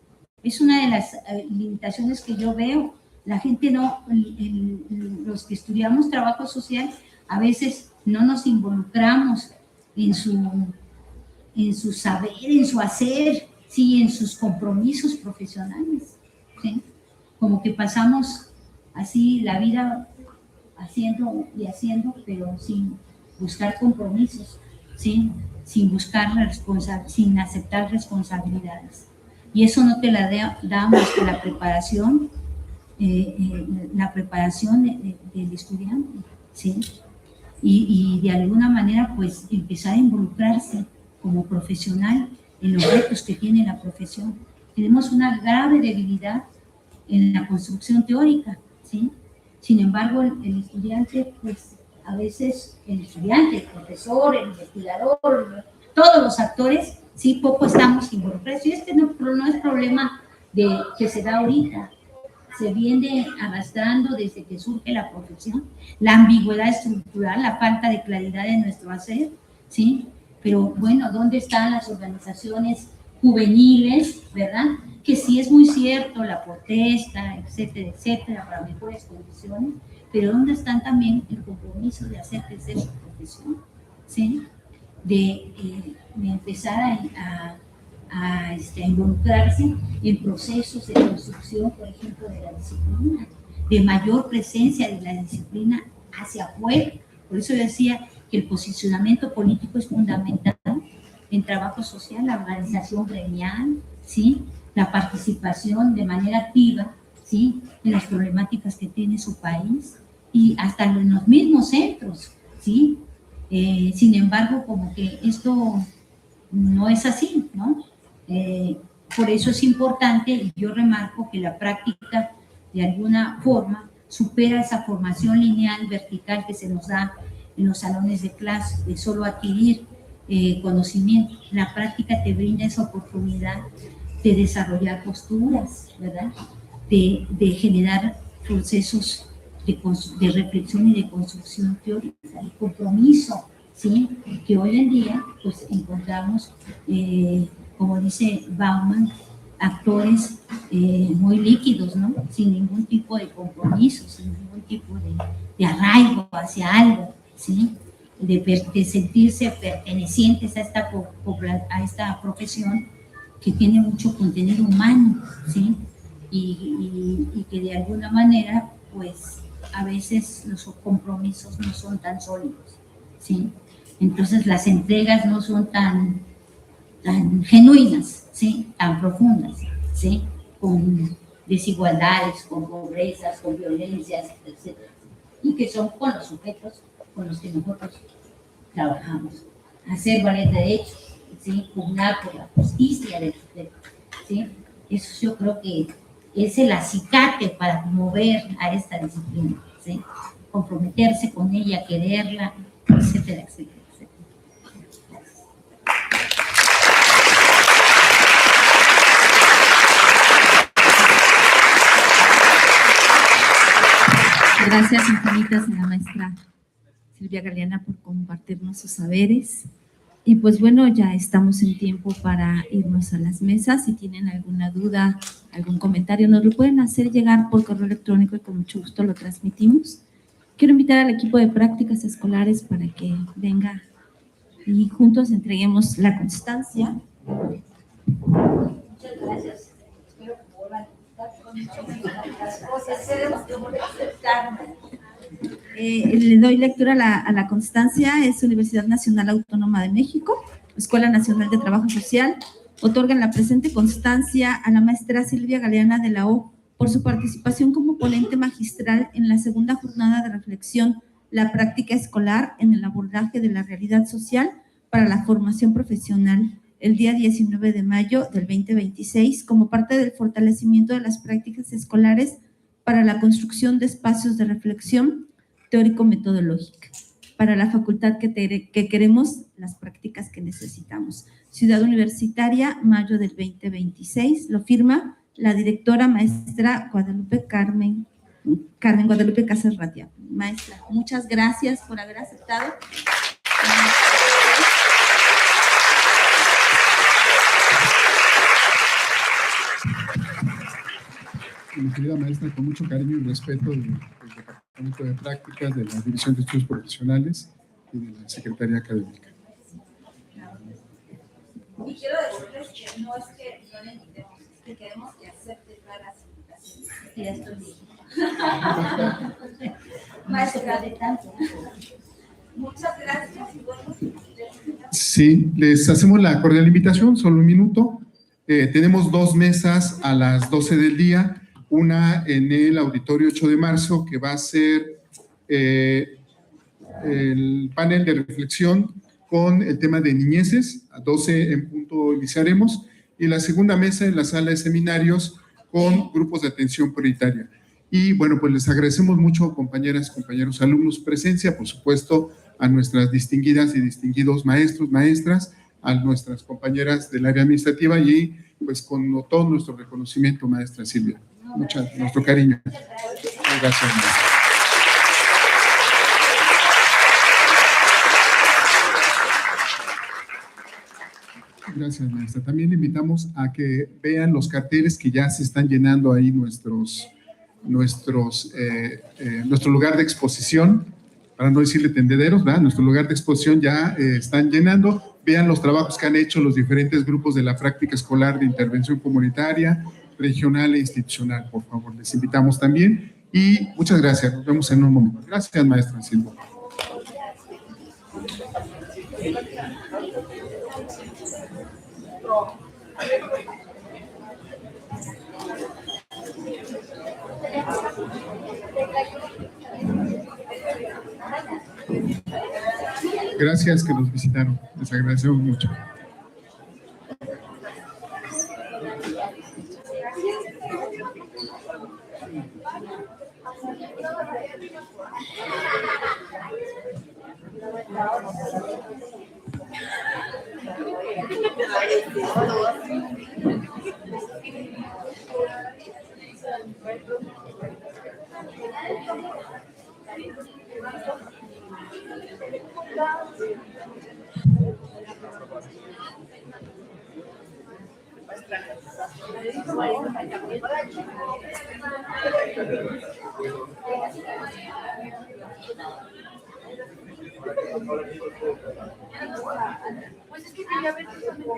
Es una de las limitaciones que yo veo. La gente los que estudiamos trabajo social, a veces no nos involucramos en su saber, en su hacer, sí, en sus compromisos profesionales, ¿sí? Como que pasamos así la vida haciendo y haciendo, pero sin buscar compromisos, ¿sí? Sin aceptar responsabilidades. Y eso no te la da más que la preparación del estudiante, ¿sí? Y de alguna manera, pues, empezar a involucrarse como profesional en los retos que tiene la profesión. Tenemos una grave debilidad en la construcción teórica, ¿sí? Sin embargo, el estudiante, pues, a veces el estudiante, el profesor, el investigador, todos los actores, sí, poco estamos involucrados. Y este no es problema que se da ahorita, se viene arrastrando desde que surge la profesión, la ambigüedad estructural, la falta de claridad en nuestro hacer, ¿sí? Pero bueno, ¿dónde están las organizaciones juveniles, verdad? Que sí es muy cierto, la protesta, etcétera, etcétera, para mejores condiciones, pero ¿dónde están también el compromiso de hacer crecer su profesión? ¿Sí? De empezar a involucrarse en procesos de construcción, por ejemplo, de la disciplina, de mayor presencia de la disciplina hacia afuera. Por eso yo decía que el posicionamiento político es fundamental en trabajo social, la organización gremial, ¿sí? La participación de manera activa, ¿sí? En las problemáticas que tiene su país y hasta en los mismos centros, ¿sí? Sin embargo, como que esto no es así, ¿no? Por eso es importante, y yo remarco que la práctica de alguna forma supera esa formación lineal, vertical que se nos da en los salones de clase, de solo adquirir conocimiento. La práctica te brinda esa oportunidad de desarrollar posturas, ¿verdad? De generar procesos de reflexión y de construcción teórica, el compromiso, ¿sí? Que hoy en día pues encontramos, como dice Bauman, actores muy líquidos, ¿no? Sin ningún tipo de compromiso, sin ningún tipo de arraigo hacia algo, ¿sí? De sentirse pertenecientes a esta profesión que tiene mucho contenido humano, ¿sí? Y que de alguna manera pues a veces los compromisos no son tan sólidos, ¿sí? Entonces las entregas no son tan genuinas, ¿sí? Tan profundas, ¿sí? Con desigualdades, con pobrezas, con violencias, etc. Y que son con los sujetos con los que nosotros trabajamos. Hacer valer derechos, ¿sí? Pugnar por la justicia del sujeto, ¿sí? Eso yo creo que es el acicate para mover a esta disciplina, ¿sí? Comprometerse con ella, quererla, etcétera, etcétera, etcétera. Gracias infinitas a la maestra Silvia Galeana por compartirnos sus saberes. Y pues bueno, ya estamos en tiempo para irnos a las mesas. Si tienen alguna duda, algún comentario, nos lo pueden hacer llegar por correo electrónico y con mucho gusto lo transmitimos. Quiero invitar al equipo de prácticas escolares para que venga y juntos entreguemos la constancia. Muchas gracias. Espero que vuelvan a estar con las cosas. Le doy lectura a la constancia. Es Universidad Nacional Autónoma de México, Escuela Nacional de Trabajo Social. Otorgan la presente constancia a la maestra Silvia Galeana de la O por su participación como ponente magistral en la segunda jornada de reflexión, la práctica escolar en el abordaje de la realidad social para la formación profesional, el día 19 de mayo del 2026, como parte del fortalecimiento de las prácticas escolares para la construcción de espacios de reflexión teórico-metodológica, para la facultad que queremos, las prácticas que necesitamos. Ciudad Universitaria, mayo del 2026, lo firma la directora maestra Carmen Guadalupe Casas Ratia. Maestra, muchas gracias por haber aceptado. Mi querida maestra, con mucho cariño y respeto del Departamento de Prácticas, de la División de Estudios Profesionales y de la Secretaría Académica. Y quiero decirles que no es que no le invitemos, es que queremos que acepte todas las invitaciones. Ya estoy lista. Maestra, de tanto. muchas gracias y bueno, Sí, les hacemos la cordial invitación, solo un minuto. Tenemos dos mesas a las 12 del día, una en el auditorio 8 de marzo, que va a ser el panel de reflexión con el tema de niñeces, a 12 en punto iniciaremos, y la segunda mesa en la sala de seminarios con grupos de atención prioritaria. Y bueno, pues les agradecemos mucho, compañeras, compañeros, alumnos, presencia, por supuesto, a nuestras distinguidas y distinguidos maestros, maestras, a nuestras compañeras del área administrativa y pues con todo nuestro reconocimiento, maestra Silvia. Nuestro cariño. Gracias, maestra. Gracias, maestra. También le invitamos a que vean los carteles que ya se están llenando ahí nuestro lugar de exposición, para no decirle tendederos, ¿verdad? Nuestro lugar de exposición ya están llenando. Vean los trabajos que han hecho los diferentes grupos de la práctica escolar de intervención comunitaria, regional e institucional, por favor. Les invitamos también y muchas gracias. Nos vemos en un momento. Gracias, maestra Silvia. Gracias que nos visitaron. Les agradecemos mucho. pues es que quería ver justamente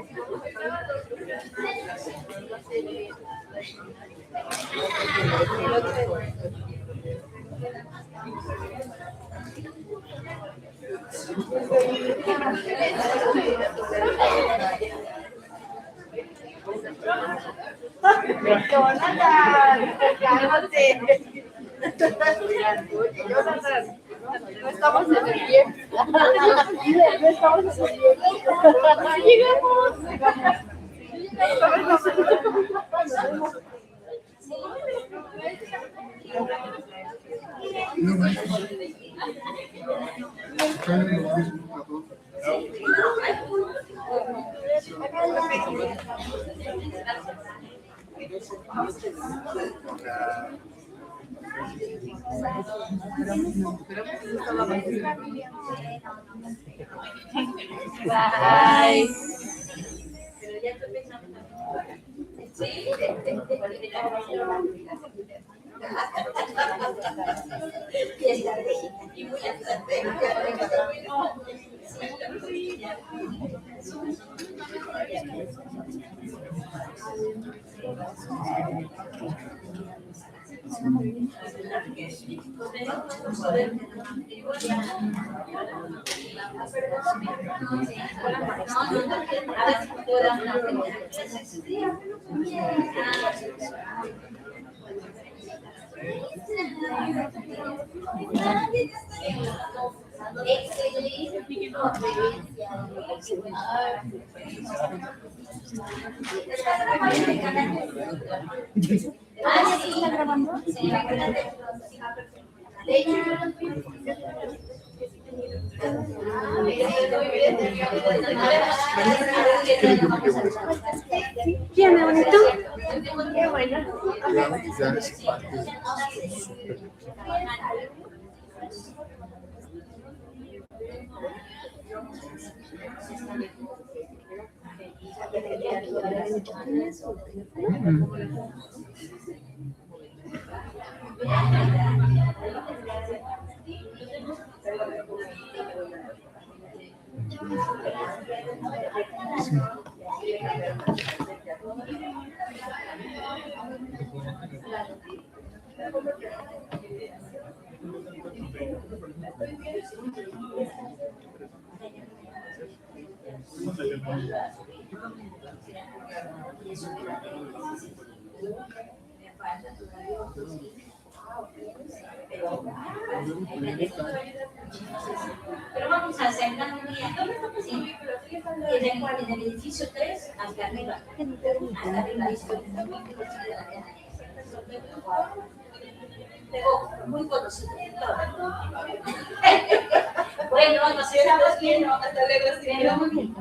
Jonathan, cálmate. Jonathan, no estamos en el bien. No estamos en el bien. Llegamos. Bye. Bien, bonito. Qué bueno. Pero vamos a hacer una unidad. ¿Dónde estamos? Sí. En el edificio 3, hacia arriba. Hasta arriba. Muy conocido. Bueno, nos estamos viendo. Hasta luego. Muy bien.